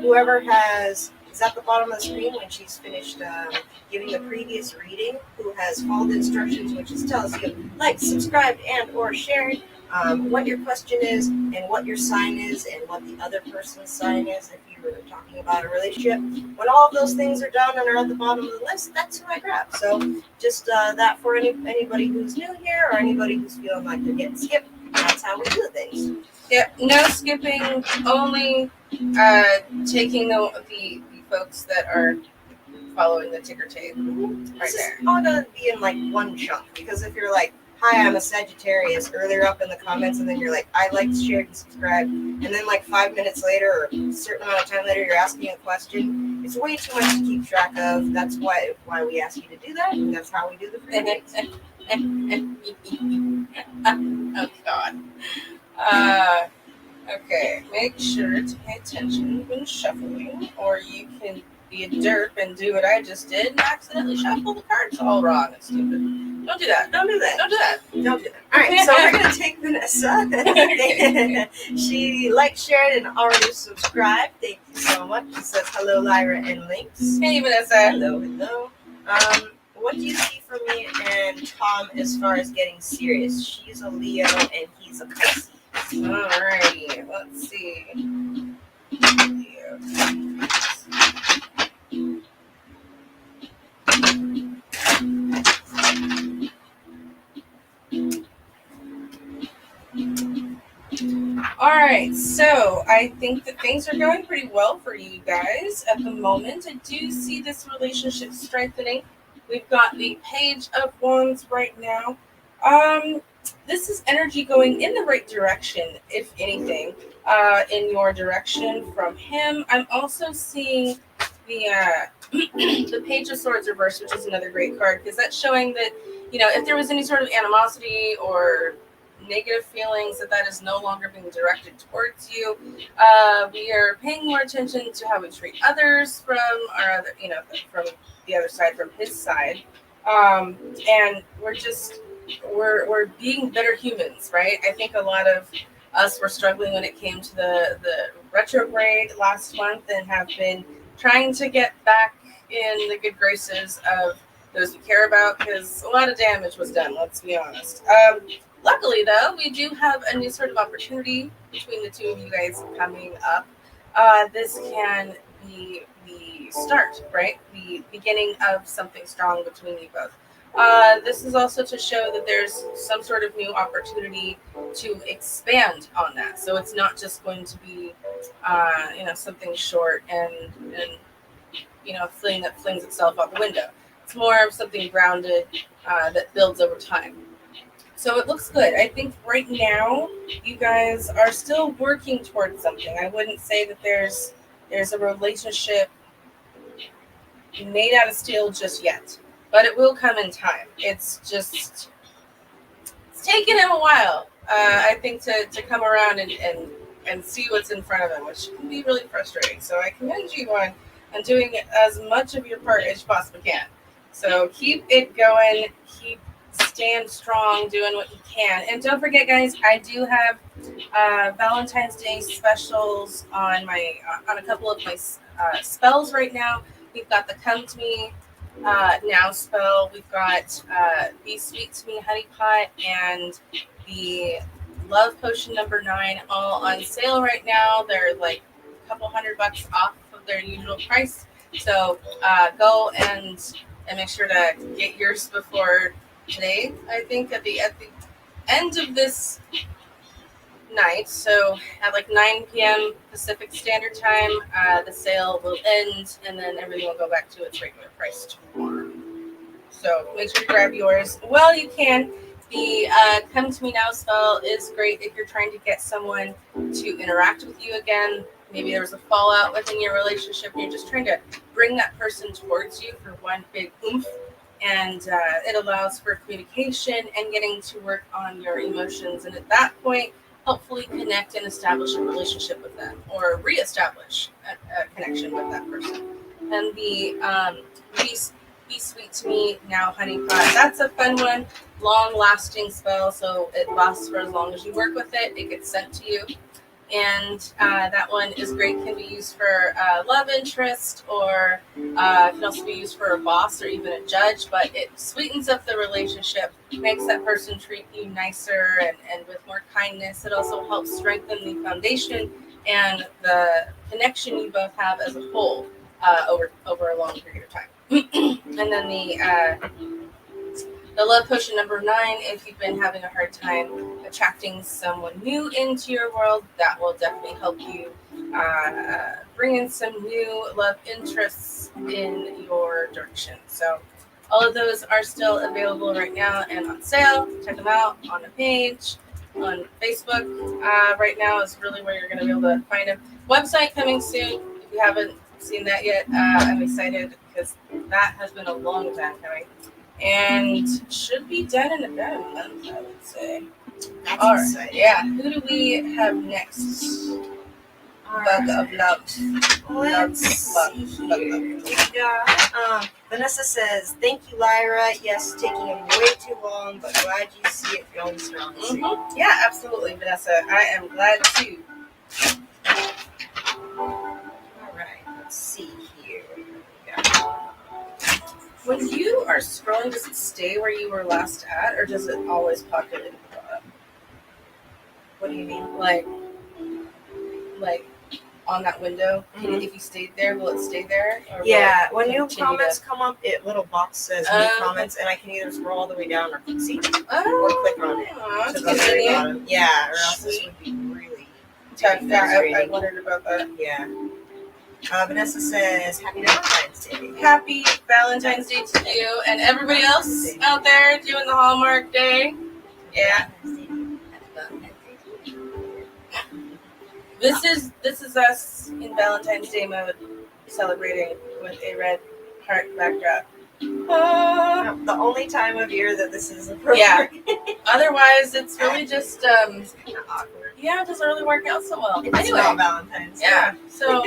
Whoever is at the bottom of the screen when she's finished giving the previous reading, who has followed the instructions, which is tells you subscribed, and or shared. What your question is and what your sign is and what the other person's sign is if you were talking about a relationship. When all of those things are done and are at the bottom of the list, that's who I grab. So just that for anybody who's new here or anybody who's feeling like they're getting skipped, that's how we do things. Yep, no skipping, only taking the folks that are following the ticker tape right there. It's all going to be in one chunk, because if you're like, hi, I'm a Sagittarius, earlier up in the comments, and then you're like, I liked, shared, and subscribed, and then 5 minutes later or a certain amount of time later, you're asking a question, it's way too much to keep track of. That's why we ask you to do that, and that's how we do the free readings. Oh, God. Okay, make sure to pay attention when shuffling, or you can be a derp and do what I just did and accidentally shuffle the cards all wrong and stupid. Don't do that. Don't do that. Don't do that. Don't do that. All right, so we're going to take Vanessa. She shared, and already subscribed. Thank you so much. She says, hello, Lyra and Links. Hey, Vanessa. Hello. What do you see for me and Tom as far as getting serious? She's a Leo and he's a Pisces. Alrighty, let's see. Leo. Alright, so I think that things are going pretty well for you guys at the moment. I do see this relationship strengthening. We've got the Page of Wands right now. This is energy going in the right direction, if anything, in your direction from him. I'm also seeing the the Page of Swords reversed, which is another great card, because that's showing that, if there was any sort of animosity or negative feelings, that is no longer being directed towards you. We are paying more attention to how we treat others from our other, from the other side, from his side, and we're being better humans, right? I think a lot of us were struggling when it came to the retrograde last month, and have been trying to get back in the good graces of those we care about, because a lot of damage was done, let's be honest. Luckily, though, we do have a new sort of opportunity between the two of you guys coming up. This can be the start, right? The beginning of something strong between you both. This is also to show that there's some sort of new opportunity to expand on that. So it's not just going to be, something short and a fling that flings itself out the window. It's more of something grounded that builds over time. So it looks good. I think right now you guys are still working towards something. I wouldn't say that there's a relationship made out of steel just yet, but it will come in time. It's taken him a while, I think, to come around and see what's in front of him, which can be really frustrating. So I commend you on doing as much of your part as you possibly can. So keep it going. Stand strong, doing what you can. And don't forget, guys, I do have Valentine's Day specials on a couple of my spells right now. We've got the Come to Me Now spell. We've got Be Sweet to Me Honey Pot, and the Love Potion number 9, all on sale right now. They're like a couple $100 off of their usual price. So go and make sure to get yours before today. I think at the end of this night, so at like 9 p.m. Pacific Standard Time, the sale will end, and then everything will go back to its regular price tomorrow. So make sure to grab yours while you can. The Come to Me Now spell is great if you're trying to get someone to interact with you again. Maybe there was a fallout within your relationship and you're just trying to bring that person towards you for one big oomph. And it allows for communication and getting to work on your emotions. And at that point, hopefully connect and establish a relationship with them or reestablish a connection with that person. And the Be Sweet to Me Now Honey Pot, that's a fun one. Long-lasting spell, so it lasts for as long as you work with it. It gets sent to you. And that one is great. Can be used for love interest, or can also be used for a boss or even a judge, but it sweetens up the relationship, makes that person treat you nicer and with more kindness. It also helps strengthen the foundation and the connection you both have as a whole over a long period of time. And then the Love Potion number 9, if you've been having a hard time attracting someone new into your world, that will definitely help you bring in some new love interests in your direction. So all of those are still available right now and on sale. Check them out on the page. On Facebook right now is really where you're going to be able to find them. Website coming soon. If you haven't seen that yet, I'm excited because that has been a long time coming. And should be done in about a month, I would say. That's All right. exciting. Yeah. Who do we have next? Bug of love. Let's see here. We got, Vanessa says, "Thank you, Lyra. Yes, taking way too long, but glad you see it going strong." Mm-hmm. Yeah, absolutely, Vanessa. I am glad too. All right. Let's see here. We got. When you are scrolling, does it stay where you were last at, or does it always populate at the bottom? What do you mean? Like on that window, if you stayed there, will it stay there? Or Yeah, will it when new continue comments to... come up, little box says new comments, and I can either scroll all the way down or click on it That's to the very convenient. bottom. Yeah, or else this would be really Yeah, I frustrating. wondered about that. Yeah. Vanessa says, "Happy Valentine's Day." Happy Valentine's Day to you and everybody else out there doing the Hallmark Day. Yeah. This is us in Valentine's Day mode, celebrating with a red heart backdrop. The only time of year that this is appropriate. Yeah. Otherwise, it's really just It's kind of awkward. yeah, it doesn't really work out so well. It's Anyway, not Valentine's Day. yeah. So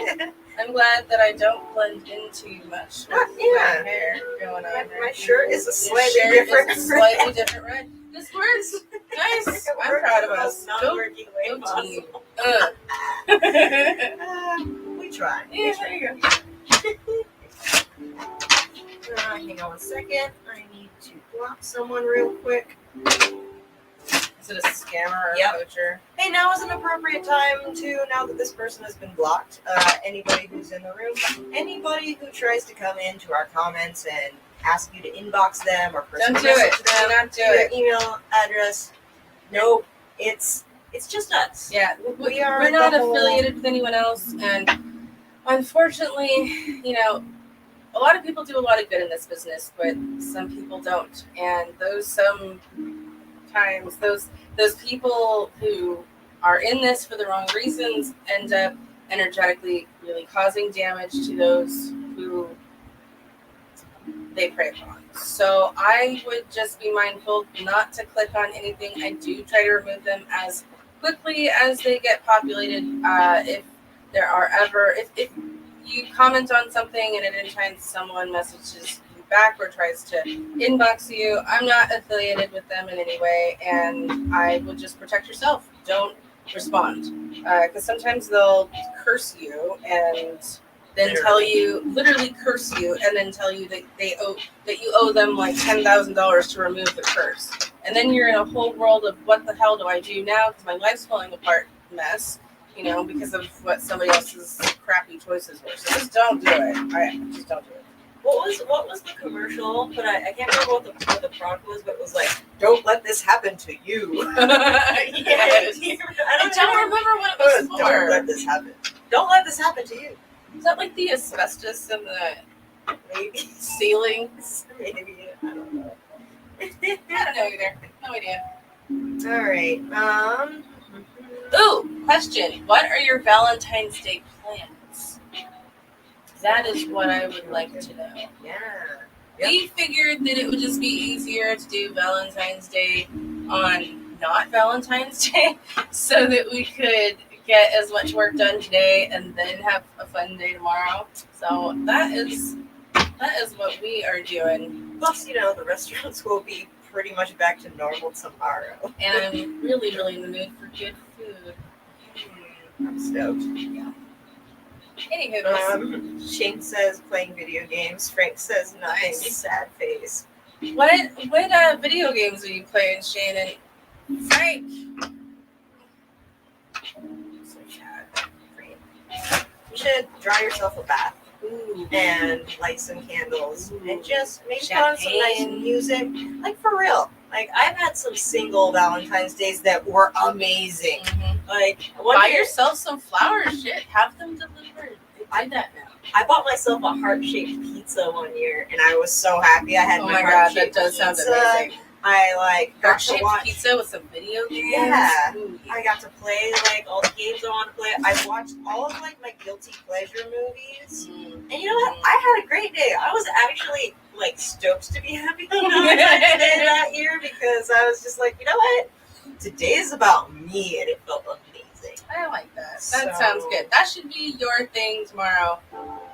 I'm glad that I don't blend in too much with my hair going on. My shirt is a slightly Your shirt different. is a slightly different red. This works. Nice. I'm proud of us. Go Non-working way team. possible. We try. Yeah, there you go. Hang on a second. I need to block someone real quick. Is it a scammer or Yep. a poacher? Hey, now is an appropriate time to, now that this person has been blocked, anybody who's in the room, anybody who tries to come into our comments and ask you to inbox them or Don't personal do it. message them, Do not do their it. email address. Nope. It's just us. Yeah, We're we're not the whole- affiliated with anyone else, and unfortunately, a lot of people do a lot of good in this business, but some people don't, and sometimes those people who are in this for the wrong reasons end up energetically really causing damage to those who they prey upon. So I would just be mindful not to click on anything. I do try to remove them as quickly as they get populated. If there are ever, if you comment on something and at any time someone messages you back or tries to inbox you, I'm not affiliated with them in any way, and I would just protect yourself. Don't respond, because sometimes they'll curse you and then literally curse you, and then tell you that you owe them like $10,000 to remove the curse. And then you're in a whole world of what the hell do I do now? Because my life's falling apart mess, because of what somebody else's crappy choices were. So just don't do it. Just don't do it. What was the commercial? But I can't remember what the product was, but it was like, don't let this happen to you. Yes. I don't remember what it was for. Don't let this happen. Don't let this happen to you. Is that like the asbestos in the Maybe. ceilings? Maybe. I don't know. I don't know either. No idea. All right. Ooh, question. What are your Valentine's Day plans? That is what I would like to know. Yeah. We figured that it would just be easier to do Valentine's Day on not Valentine's Day so that we could get as much work done today and then have a fun day tomorrow. So that is what we are doing. Plus, the restaurants will be pretty much back to normal tomorrow. And I'm really, really in the mood for good food. I'm stoked. Yeah. Anywho, Shane says playing video games. Frank says nothing. Nice. Sad face. what video games are you playing, Shannon? Frank. So sad. You should draw yourself a bath. Ooh. And light some candles. Ooh. And just maybe put on some nice Champagne. music. Like, for real. Like, I've had some single Valentine's Days that were amazing. Mm-hmm. Like, one Buy year, yourself some flowers, shit. Have them delivered. They do that now. I bought myself a heart-shaped pizza one year, and I was so happy I had Oh my my god, that heart-shaped does sound pizza. amazing. I got to Heart-shaped watch. pizza with some video games. Yeah. Ooh, I got to play all the games I want to play. I watched all of my guilty pleasure movies, and you know what? I had a great day. I was actually stoked to be happy on Valentine's Day that year because I was just like, you know what? Today is about me, and it felt amazing. I like that. That So- sounds good. That should be your thing tomorrow.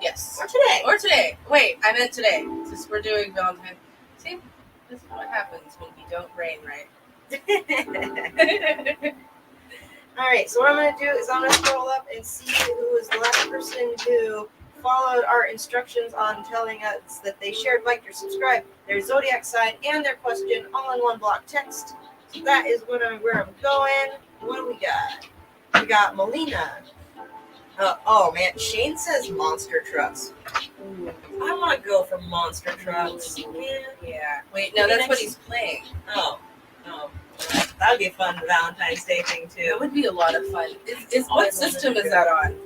Yes. Or today. Wait, I meant today. Since we're doing Valentine's. See, this is what happens when you don't brain right. All right, so what I'm going to do is I'm going to scroll up and see who was the last person who followed our instructions on telling us that they shared, liked, or subscribed, their zodiac sign, and their question all in one block text. So that is where I'm going. What do we got? We got Melina. Oh, man. Shane says monster trucks. Ooh. I want to go for monster trucks. Yeah. Wait, no, that's what he's playing. Oh. That would be a fun Valentine's Day thing, too. It would be a lot of fun. What always system wanted to is that on?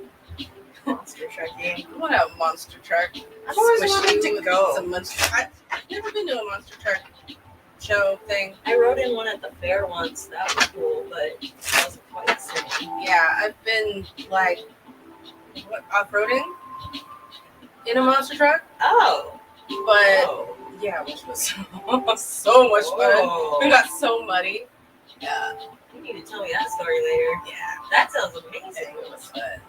Monster truck game. I want a monster truck. I've always Squish wanted you to with go. some I've never been to a monster truck show thing. I rode in one at the fair once. That was cool, but it wasn't quite the same. Yeah, I've been off-roading in a monster truck, Oh. but yeah, which was so much fun. Whoa. We got so muddy. Yeah, You need to tell me that story later. yeah, That sounds amazing. it was fun.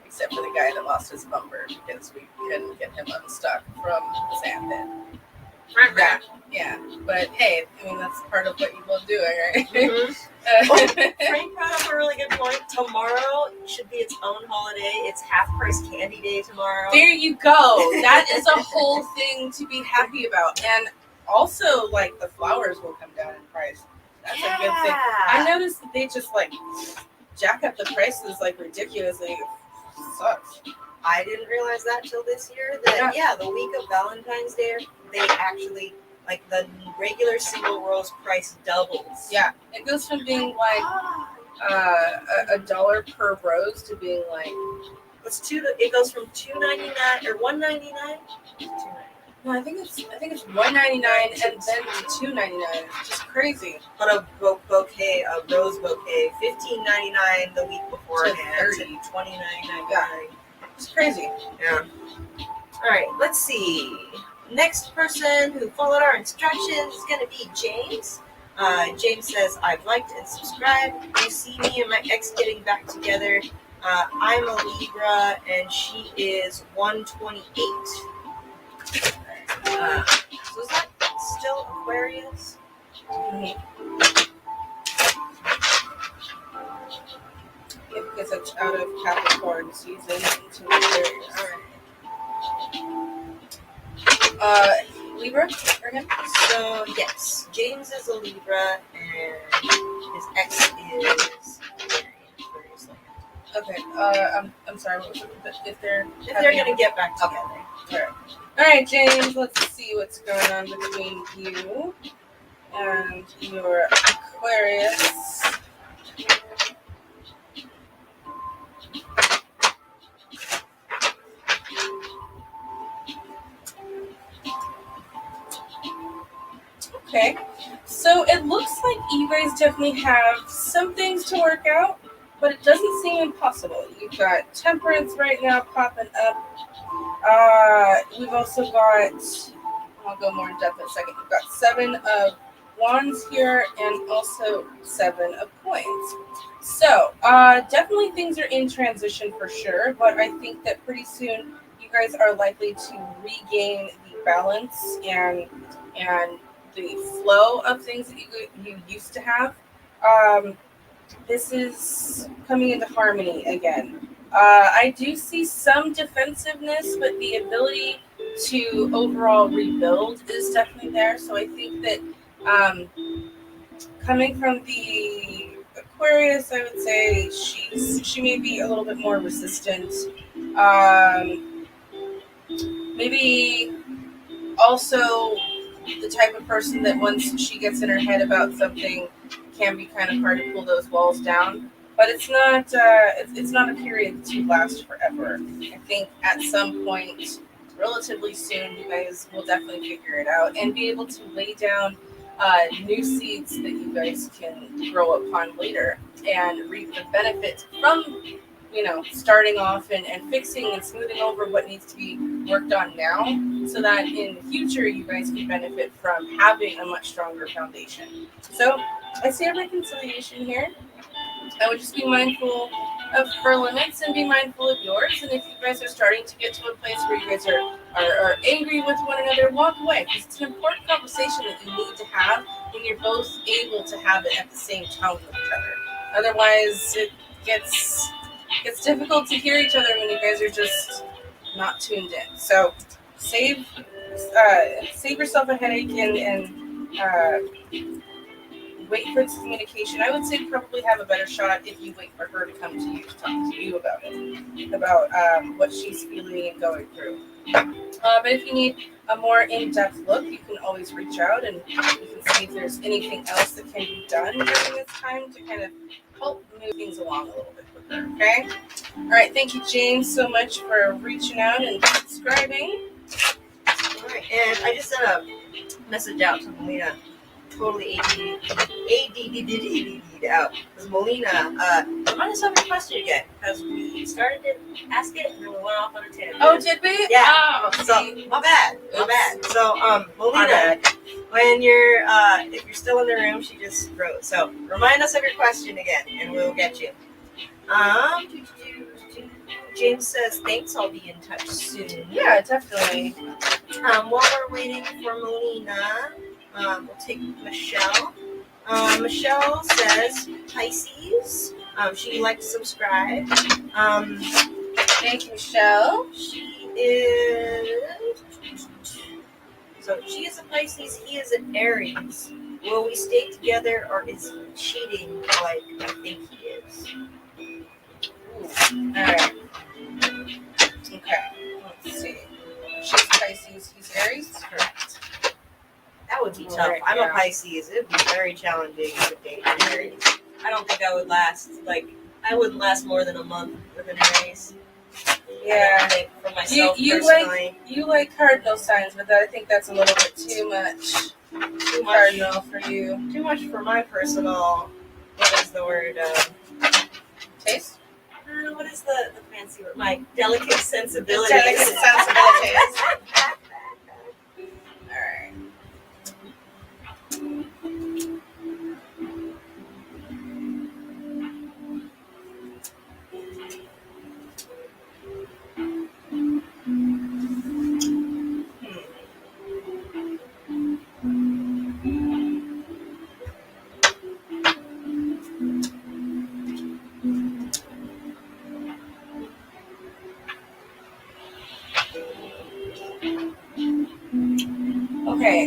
Except for the guy that lost his bumper because we couldn't get him unstuck from the sand pit. Yeah, but hey, I mean that's part of what you love doing, right? Mhm. Frank brought up a really good point. Tomorrow should be its own holiday. It's half-price candy day tomorrow. There you go. That is a whole thing to be happy about, and also the flowers will come down in price. That's a good thing. I noticed that they just jack up the prices ridiculously. It sucks. I didn't realize that till this year. The week of Valentine's Day, they actually the regular single rose price doubles. Yeah, it goes from being $1 per rose to being It goes from $2.99 or $1.99 to $2.99. no, I think it's $1.99 and then to $2.99. It's just crazy. But a bouquet, a rose bouquet, $15.99 the week beforehand to $30. $20.99. Yeah. It's crazy. Yeah. All right, let's see. Next person who followed our instructions is going to be James. James says, I've liked and subscribed. You see me and my ex getting back together. I'm a Libra and she is 128. So is that still Aquarius? Yeah, because it's out of Capricorn season into Aquarius. All right. Libra for him? So yes, James is a Libra, and his ex is Aquarius. Okay. I'm sorry. What was it? If they're gonna get back together. All right, James. Let's see what's going on between you and your Aquarius. Okay, so it looks like you guys definitely have some things to work out, but it doesn't seem impossible. You've got Temperance right now popping up. We've also got, I'll go more in depth in a second. We've got 7 of Wands here and also 7 of Coins. So, definitely things are in transition for sure, but I think that pretty soon you guys are likely to regain the balance and the flow of things that you used to have. This is coming into harmony again. I do see some defensiveness, but the ability to overall rebuild is definitely there. So I think that coming from the Aquarius, I would say she may be a little bit more resistant. Maybe also the type of person that once she gets in her head about something can be kind of hard to pull those walls down. But it's not it's not a period to last forever. I think at some point, relatively soon, you guys will definitely figure it out and be able to lay down new seeds that you guys can grow upon later and reap the benefits from starting off and fixing and smoothing over what needs to be worked on now so that in the future you guys can benefit from having a much stronger foundation. So I see a reconciliation here. I would just be mindful of her limits and be mindful of yours. And if you guys are starting to get to a place where you guys are angry with one another, walk away, because it's an important conversation that you need to have when you're both able to have it at the same tone with each other. Otherwise, it gets difficult to hear each other when you guys are just not tuned in. So save yourself a headache and wait for this communication. I would say probably have a better shot if you wait for her to come to you to talk to you about it, about what she's feeling and going through. But if you need a more in-depth look, you can always reach out and you can see if there's anything else that can be done during this time to kind of help move things along a little bit quicker, okay? All right, thank you, James, so much for reaching out and subscribing. All right, and I just sent a message out to Melina, totally ADD'd out. Because Melina, remind us of your question again, because we started to ask it and then we went off on a tangent. Oh, did we? Yeah. Oh, So, my bad. So, Melina, when you're, if you're still in the room, she just wrote. So, remind us of your question again, and we'll get you. James says, thanks, I'll be in touch soon. Yeah, definitely. While we're waiting for Melina, we'll take Michelle. Michelle says, Pisces. She'd like to subscribe. Thank you, Michelle. She is... So she is a Pisces, he is an Aries. Will we stay together or is he cheating like I think he is? Alright. Okay. Let's see. She's Pisces, he's Aries. Correct. That would be tough. Right, I'm yeah. a Pisces. It would be very challenging to date an Aries. I don't think I would last, I wouldn't last more than a month with an Aries. Yeah. I don't think for myself You personally. like cardinal signs, but I think that's a little bit too much. Too much. Cardinal for you. Too much for my personal, what is the word? Taste? What is the fancy word? My delicate sensibilities. Delicate sensibilities. Alright.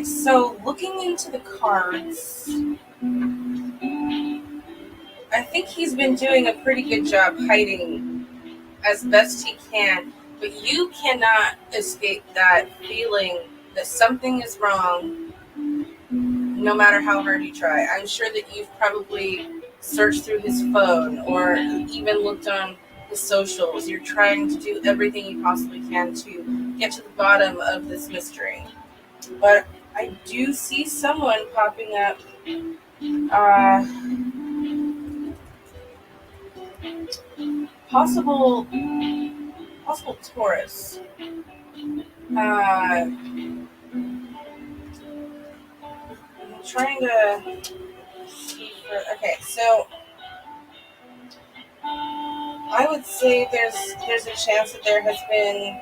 right, so looking into the cards, I think he's been doing a pretty good job hiding as best he can, but you cannot escape that feeling that something is wrong no matter how hard you try. I'm sure that you've probably searched through his phone or even looked on his socials. You're trying to do everything you possibly can to get to the bottom of this mystery. But I do see someone popping up. Possible Taurus. I'm trying to see. Okay, so I would say there's a chance that there has been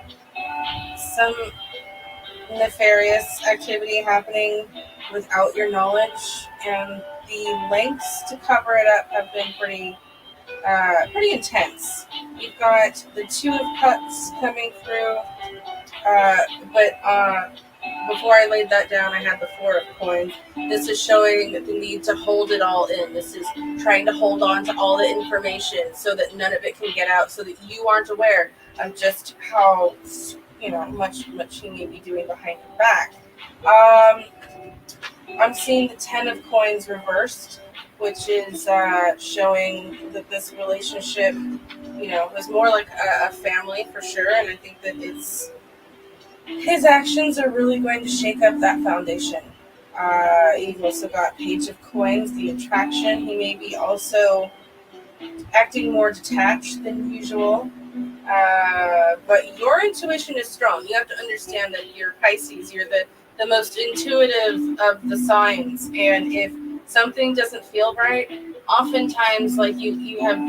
some nefarious activity happening without your knowledge, and the lengths to cover it up have been pretty intense. You've got the Two of Cups coming through, but before I laid that down, I had the Four of Coins. This is showing the need to hold it all in. This is trying to hold on to all the information so that none of it can get out, so that you aren't aware of just how much he may be doing behind your back. I'm seeing the Ten of Coins reversed, which is showing that this relationship, was more like a family for sure, and I think that his actions are really going to shake up that foundation. You've also got Page of Coins, the attraction. He may be also acting more detached than usual. But your intuition is strong. You have to understand that you're Pisces. You're the most intuitive of the signs. And if something doesn't feel right, oftentimes, like you have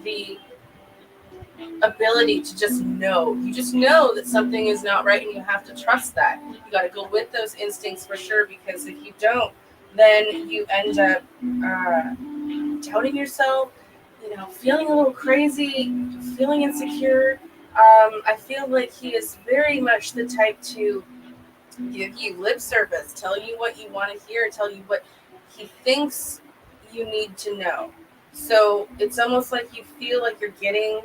the ability to just know. You just know that something is not right, and you have to trust that. You got to go with those instincts for sure, because if you don't, then you end up doubting yourself, feeling a little crazy, feeling insecure. I feel like he is very much the type to give you lip service, tell you what you want to hear, tell you what he thinks you need to know. So it's almost like you feel like you're getting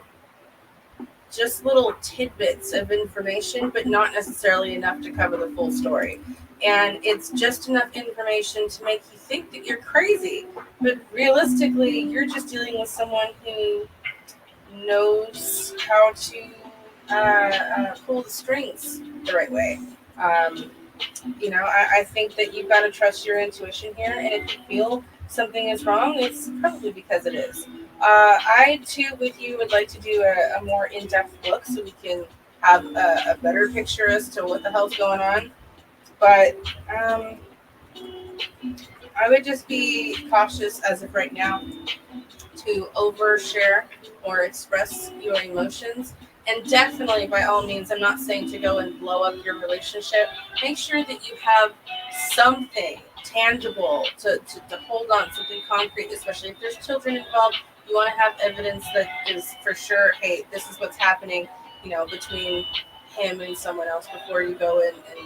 just little tidbits of information, but not necessarily enough to cover the full story. And it's just enough information to make you think that you're crazy. But realistically, you're just dealing with someone who knows how to pull the strings the right way. I think that you've got to trust your intuition here. And if you feel something is wrong, it's probably because it is. I, too, with you, would like to do a more in-depth look so we can have a better picture as to what the hell's going on. But I would just be cautious as of right now to overshare or express your emotions. And definitely, by all means, I'm not saying to go and blow up your relationship. Make sure that you have something tangible to hold on, something concrete, especially if there's children involved. You want to have evidence that is for sure, hey, this is what's happening, between him and someone else before you go in and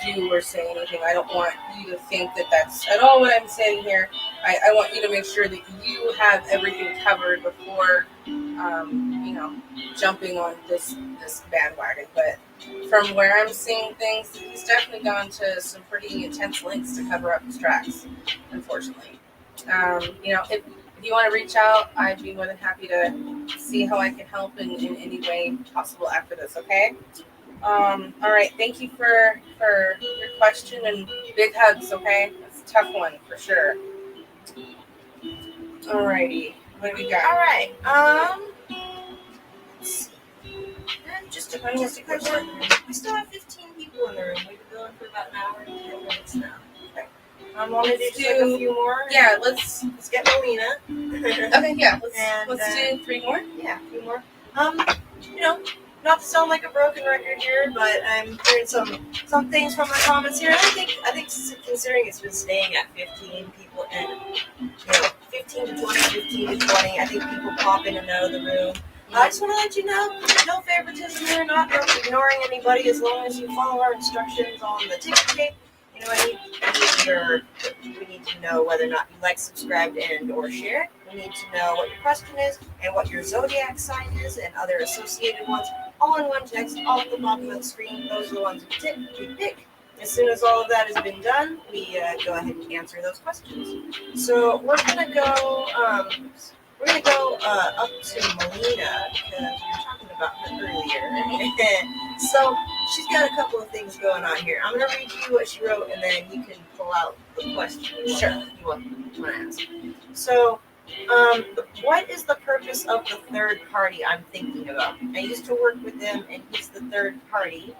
do or say anything. I don't want you to think that that's at all what I'm saying here. I want you to make sure that you have everything covered before jumping on this bandwagon. But from where I'm seeing things, he's definitely gone to some pretty intense lengths to cover up his tracks, unfortunately. If you want to reach out, I'd be more than happy to see how I can help in any way possible after this, okay? All right, thank you for your question, and big hugs, okay? It's a tough one, for sure. All righty, what do we got? All right, just a quick question. We still have 15 people in the room. We've been going for about an hour and 10 minutes now. Okay. Want to do just a few more? Yeah, let's get Melina. Okay, yeah, let's do 3 more. Yeah, 3 more. Not to sound like a broken record here, but I'm hearing some things from the comments here. I think considering it's been staying at 15 people and 15 to 20, 15 to 20, I think people pop in and out of the room. I just want to let you know, no favoritism here, not ignoring anybody as long as you follow our instructions on the ticket tape. family. We need to know whether or not you like, subscribe, and or share. We need to know what your question is and what your zodiac sign is and other associated ones. All in one text, all at the bottom of the screen. Those are the ones we pick. As soon as all of that has been done, we go ahead and answer those questions. So we're gonna go. We're gonna go up to Melina because we were talking about her earlier. So she's got a couple of things going on here. I'm gonna read you what she wrote, and then you can pull out the question you want to ask. So, what is the purpose of the third party I'm thinking about? I used to work with them, and he's the third party.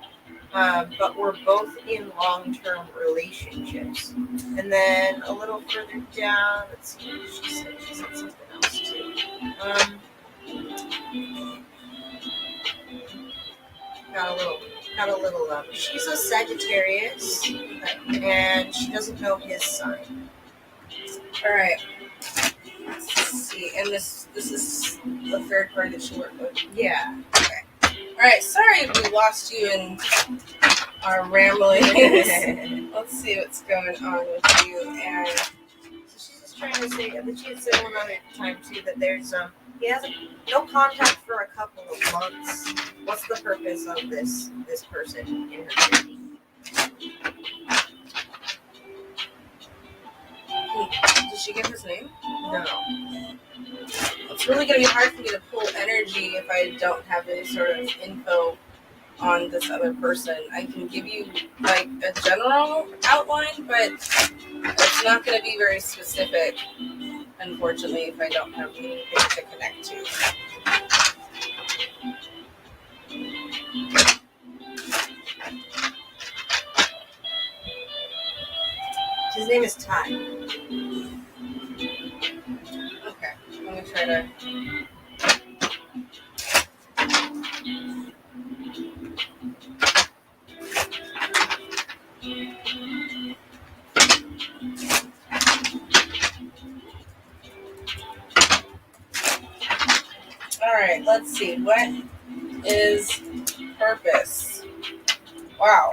But we're both in long-term relationships. And then a little further down, let's see what she said. She said something else too. Got a little. She's a Sagittarius, and she doesn't know his sign. All right. Let's see. And this is the third party that she worked with. Yeah. Okay. All right, sorry if we lost you in our ramblings. Let's see what's going on with you. And so she's just trying to say, but she had said one other time too that there's he has no contact for a couple of months. What's the purpose of this person in her journey? Did she give his name? No. It's really going to be hard for me to pull energy if I don't have any sort of info on this other person. I can give you like a general outline, but it's not going to be very specific, unfortunately, if I don't have anything to connect to. His name is Ty. Okay, I'm going to try to... All right, let's see. What is purpose? Wow.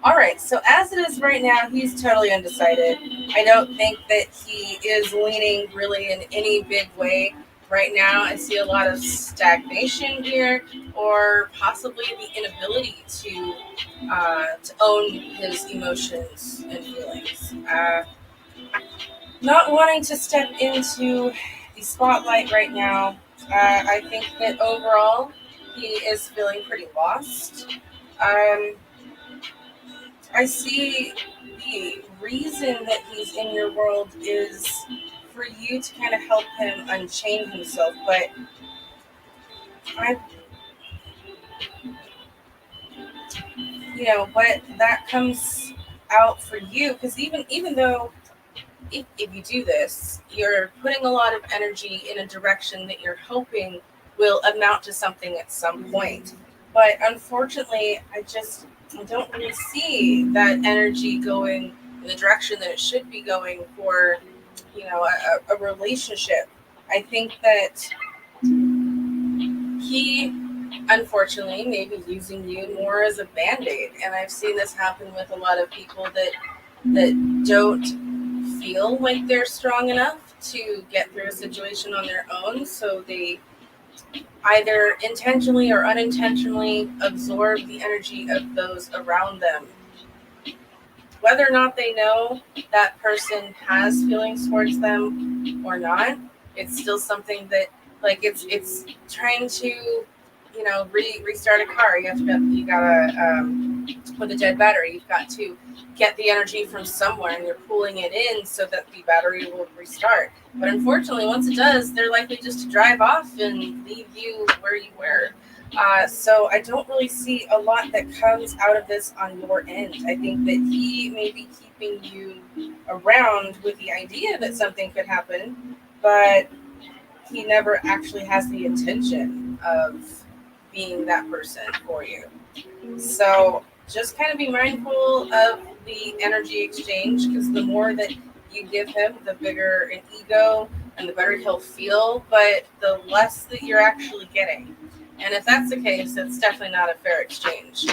All right. So as it is right now, he's totally undecided. I don't think that he is leaning really in any big way right now. I see a lot of stagnation here, or possibly the inability to own his emotions and feelings. Not wanting to step into the spotlight right now. I think that overall he is feeling pretty lost. I see the reason that he's in your world is for you to kind of help him unchain himself, but but that comes out for you, because even though if you do this, you're putting a lot of energy in a direction that you're hoping will amount to something at some point. But unfortunately, I don't really see that energy going in the direction that it should be going for, a relationship. I think that he, unfortunately, may be using you more as a band-aid. And I've seen this happen with a lot of people that don't feel like they're strong enough to get through a situation on their own. So they either intentionally or unintentionally absorb the energy of those around them. Whether or not they know that person has feelings towards them or not, it's still something that, like, it's trying to, restart a car. You gotta with a dead battery, you've got to get the energy from somewhere, and you're pulling it in so that the battery will restart. But unfortunately, once it does, they're likely just to drive off and leave you where you were. So I don't really see a lot that comes out of this on your end. I think that he may be keeping you around with the idea that something could happen, but he never actually has the intention of being that person for you. So just kind of be mindful of the energy exchange, because the more that you give him, the bigger an ego and the better he'll feel, but the less that you're actually getting. And if that's the case, it's definitely not a fair exchange.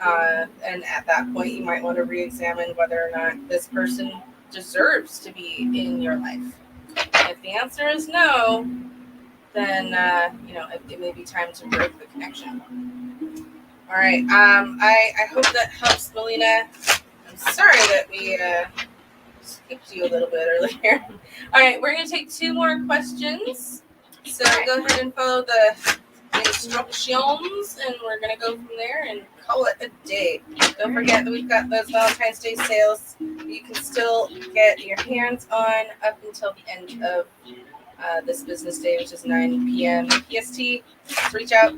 And at that point, you might want to re-examine whether or not this person deserves to be in your life. If the answer is no, then it may be time to break the connection. All right. I hope that helps, Melina. I'm sorry that we skipped you a little bit earlier. All right, we're going to take 2 more questions. So go ahead and follow the instructions, and we're going to go from there and call it a day. Don't forget that we've got those Valentine's Day sales you can still get your hands on up until the end of this business day, which is 9 p.m. PST. Just reach out.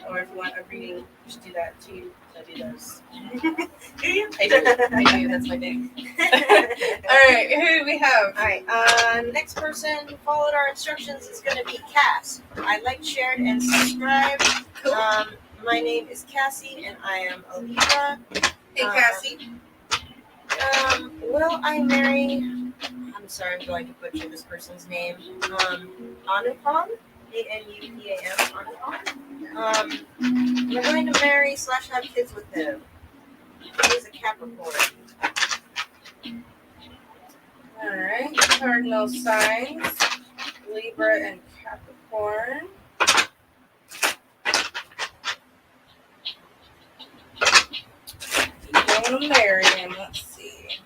Or if you want a reading, you should do that too. I do those. Do you? I do. That's my thing. All right, who do we have? All right. Next person who followed our instructions is going to be Cass. I liked, shared, and subscribed. Cool. My name is Cassie, and I am a Lyra. Hey, Cassie. Well, I marry. I'm sorry, I'm going to butcher this person's name. Anupam. Anupam. Anupam. I'm going to marry / have kids with him. He's a Capricorn. All right, cardinal signs, Libra and Capricorn. You want to marry him? Let's see.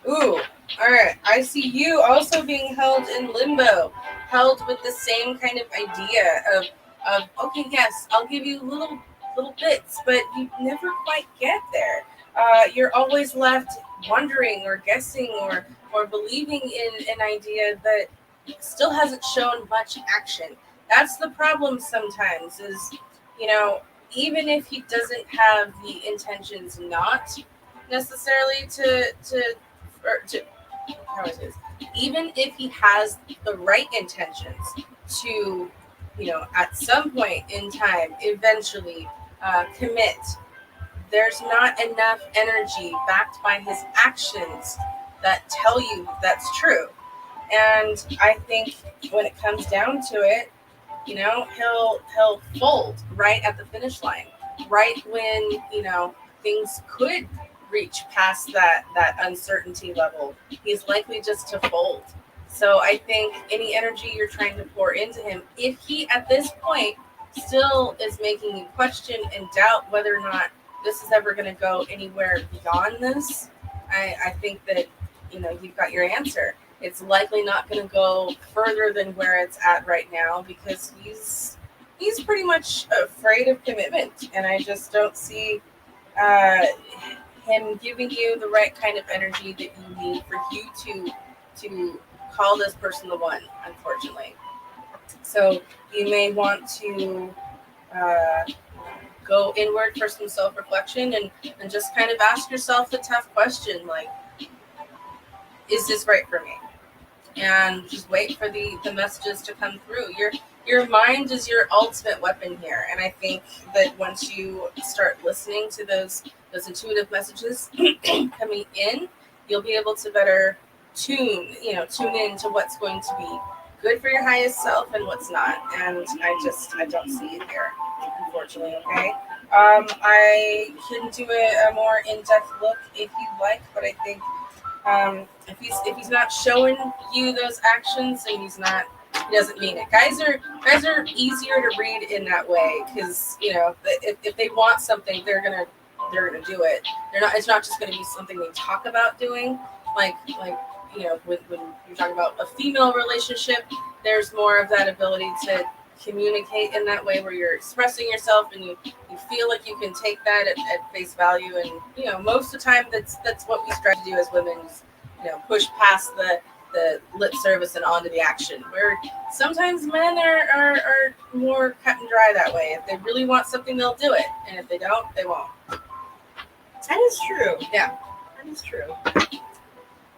Ooh, all right. I see you also being held in limbo, held with the same kind of idea of okay, yes, I'll give you little bits, but you never quite get there. You're always left wondering or guessing or believing in an idea that still hasn't shown much action. That's the problem sometimes is, even if he doesn't have the intentions not necessarily to how is this? Even if he has the right intentions to, at some point in time, eventually commit, there's not enough energy backed by his actions that tell you that's true. And I think when it comes down to it, he'll fold right at the finish line, right when, things could reach past that uncertainty level. He's likely just to fold. So I think any energy you're trying to pour into him, if he at this point still is making you question and doubt whether or not this is ever going to go anywhere beyond this, I think that you've got your answer. It's likely not going to go further than where it's at right now because he's pretty much afraid of commitment, and I just don't see him giving you the right kind of energy that you need for you to call this person the one, unfortunately. So you may want to go inward for some self-reflection and just kind of ask yourself the tough question, like, is this right for me? And just wait for the messages to come through. Your mind is your ultimate weapon here, and I think that once you start listening to those intuitive messages coming in, you'll be able to better tune in to what's going to be good for your highest self and what's not. And I don't see it here, unfortunately. Okay, I can do a more in-depth look if you'd like, but I think if he's not showing you those actions, and he doesn't mean it. Guys are easier to read in that way because if they want something, they're gonna do it. It's not just gonna be something they talk about doing. Like when you're talking about a female relationship, there's more of that ability to communicate in that way where you're expressing yourself and you feel like you can take that at face value. And most of the time that's what we strive to do as women is, push past the lip service and onto the action, where sometimes men are more cut and dry that way. If they really want something, they'll do it, and if they don't, they won't. That is true. Yeah, that is true.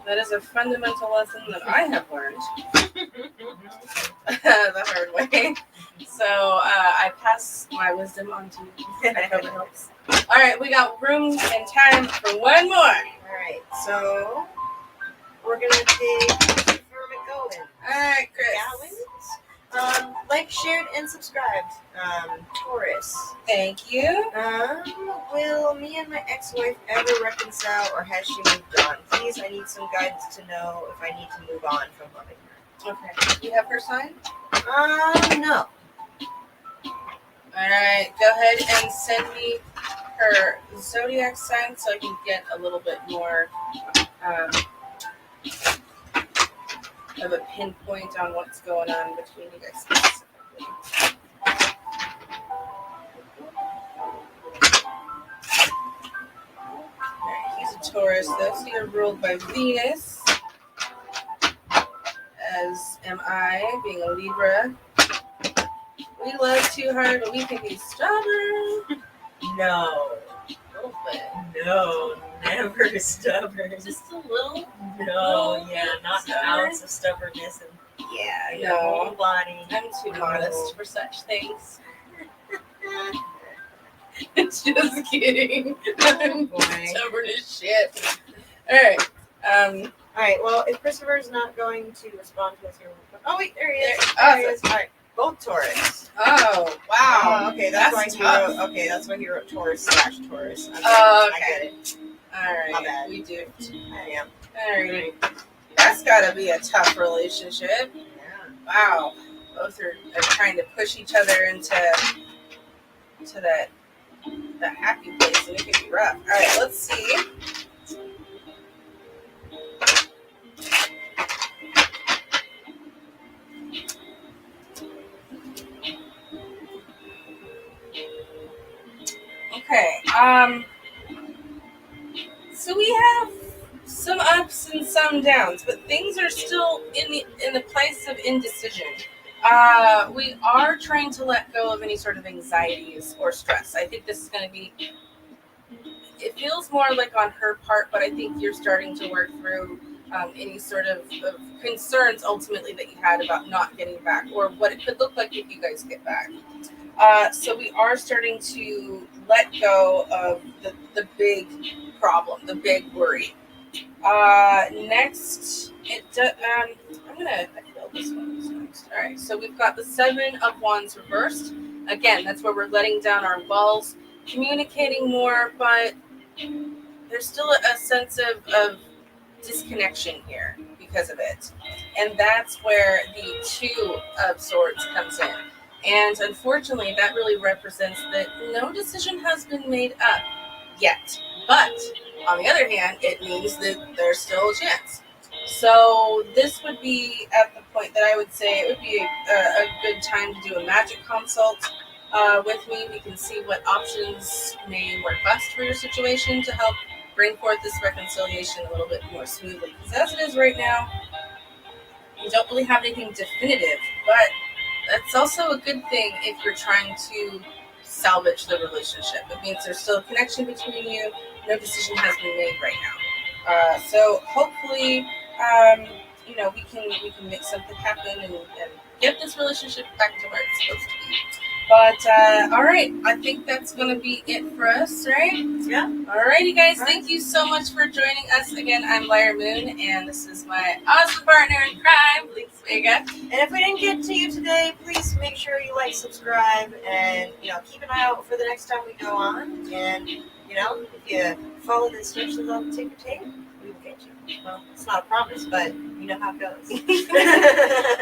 That is a fundamental lesson that I have learned the hard way. So I pass my wisdom on to you. I hope it helps. All right, we got room and time for one more. All right, so we're gonna take confirm it going. All right, Chris. Like liked, shared, and subscribed. Taurus. Thank you. Will me and my ex-wife ever reconcile, or has she moved on? Please, I need some guidance to know if I need to move on from loving her. Okay. Do you have her sign? No. All right. Go ahead and send me her zodiac sign so I can get a little bit more of a pinpoint on what's going on between you guys specifically. Alright, he's a Taurus though, so you're ruled by Venus, as am I, being a Libra. We love too hard, but we can be stubborn. No. A little bit. No. Never stubborn. Just a little. No. Yeah. Not an Stubborn? ounce of stubbornness. And yeah. Your No. whole body. I'm too No. modest for such things. Just kidding. I'm Boy. stubborn as shit. Alright. All right. Well, if Christopher's not going to respond to us here, oh wait, there he is. There- There he is. All right. Both Taurus. Oh, wow. Okay, that's why tough. he wrote. Okay, that's why he wrote Taurus/Taurus. Okay, Oh, I okay. get it. My Alright. bad. We do. I am. Alright. That's gotta be a tough relationship. Yeah. Wow. Both are trying to push each other into that happy place, and it can be rough. Alright, let's see. Okay. So we have some ups and some downs, but things are still in the place of indecision. We are trying to let go of any sort of anxieties or stress. I think this is going to be. It feels more like on her part, but I think you're starting to work through any sort of concerns ultimately that you had about not getting back, or what it could look like if you guys get back. So we are starting to let go of the big problem, the big worry. Next, I'm gonna fill this one next. All right, so we've got the 7 of Wands reversed. Again, that's where we're letting down our walls, communicating more, but there's still a sense of disconnection here because of it, and that's where the 2 of Swords comes in. And unfortunately, that really represents that no decision has been made up yet. But on the other hand, it means that there's still a chance. So this would be at the point that I would say it would be a good time to do a magic consult with me. We can see what options may work best for your situation to help bring forth this reconciliation a little bit more smoothly. Because as it is right now, we don't really have anything definitive, but that's also a good thing if you're trying to salvage the relationship. It means there's still a connection between you. No decision has been made right now. So hopefully, we can make something happen and get this relationship back to where it's supposed to be. But all right, I think that's gonna be it for us, right? Yeah. Alrighty, guys. Thank you so much for joining us again. I'm Lyra Moon, and this is my awesome partner in crime, Lynx Vega. And if we didn't get to you today, please make sure you like, subscribe, and keep an eye out for the next time we go on. And if you follow the instructions on the ticker tape, we will get you. Well, it's not a promise, but you know how it goes. All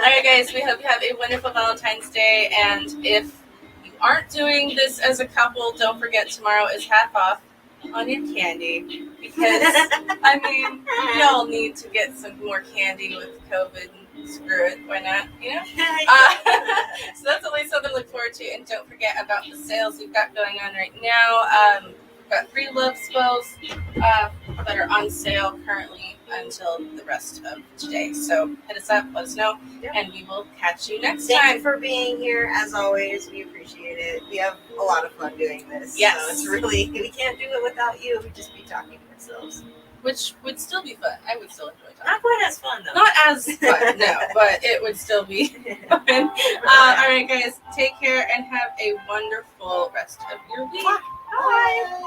right, guys. We hope you have a wonderful Valentine's Day, and if you aren't doing this as a couple, don't forget tomorrow is half off on your candy, because we all need to get some more candy with COVID. Screw it, why not? So that's at least something to look forward to. And don't forget about the sales we've got going on right now. We've got 3 love spells that are on sale currently until the rest of today. So hit us up, let us know, and we will catch you next time. Thank you for being here. As always, we appreciate it. We have a lot of fun doing this. Yes. So it's really, we can't do it without you. We'd just be talking to ourselves. Which would still be fun. I would still enjoy talking. Not quite as fun, though. Not as fun, no, but it would still be fun. All right, guys, take care and have a wonderful rest of your week. Bye.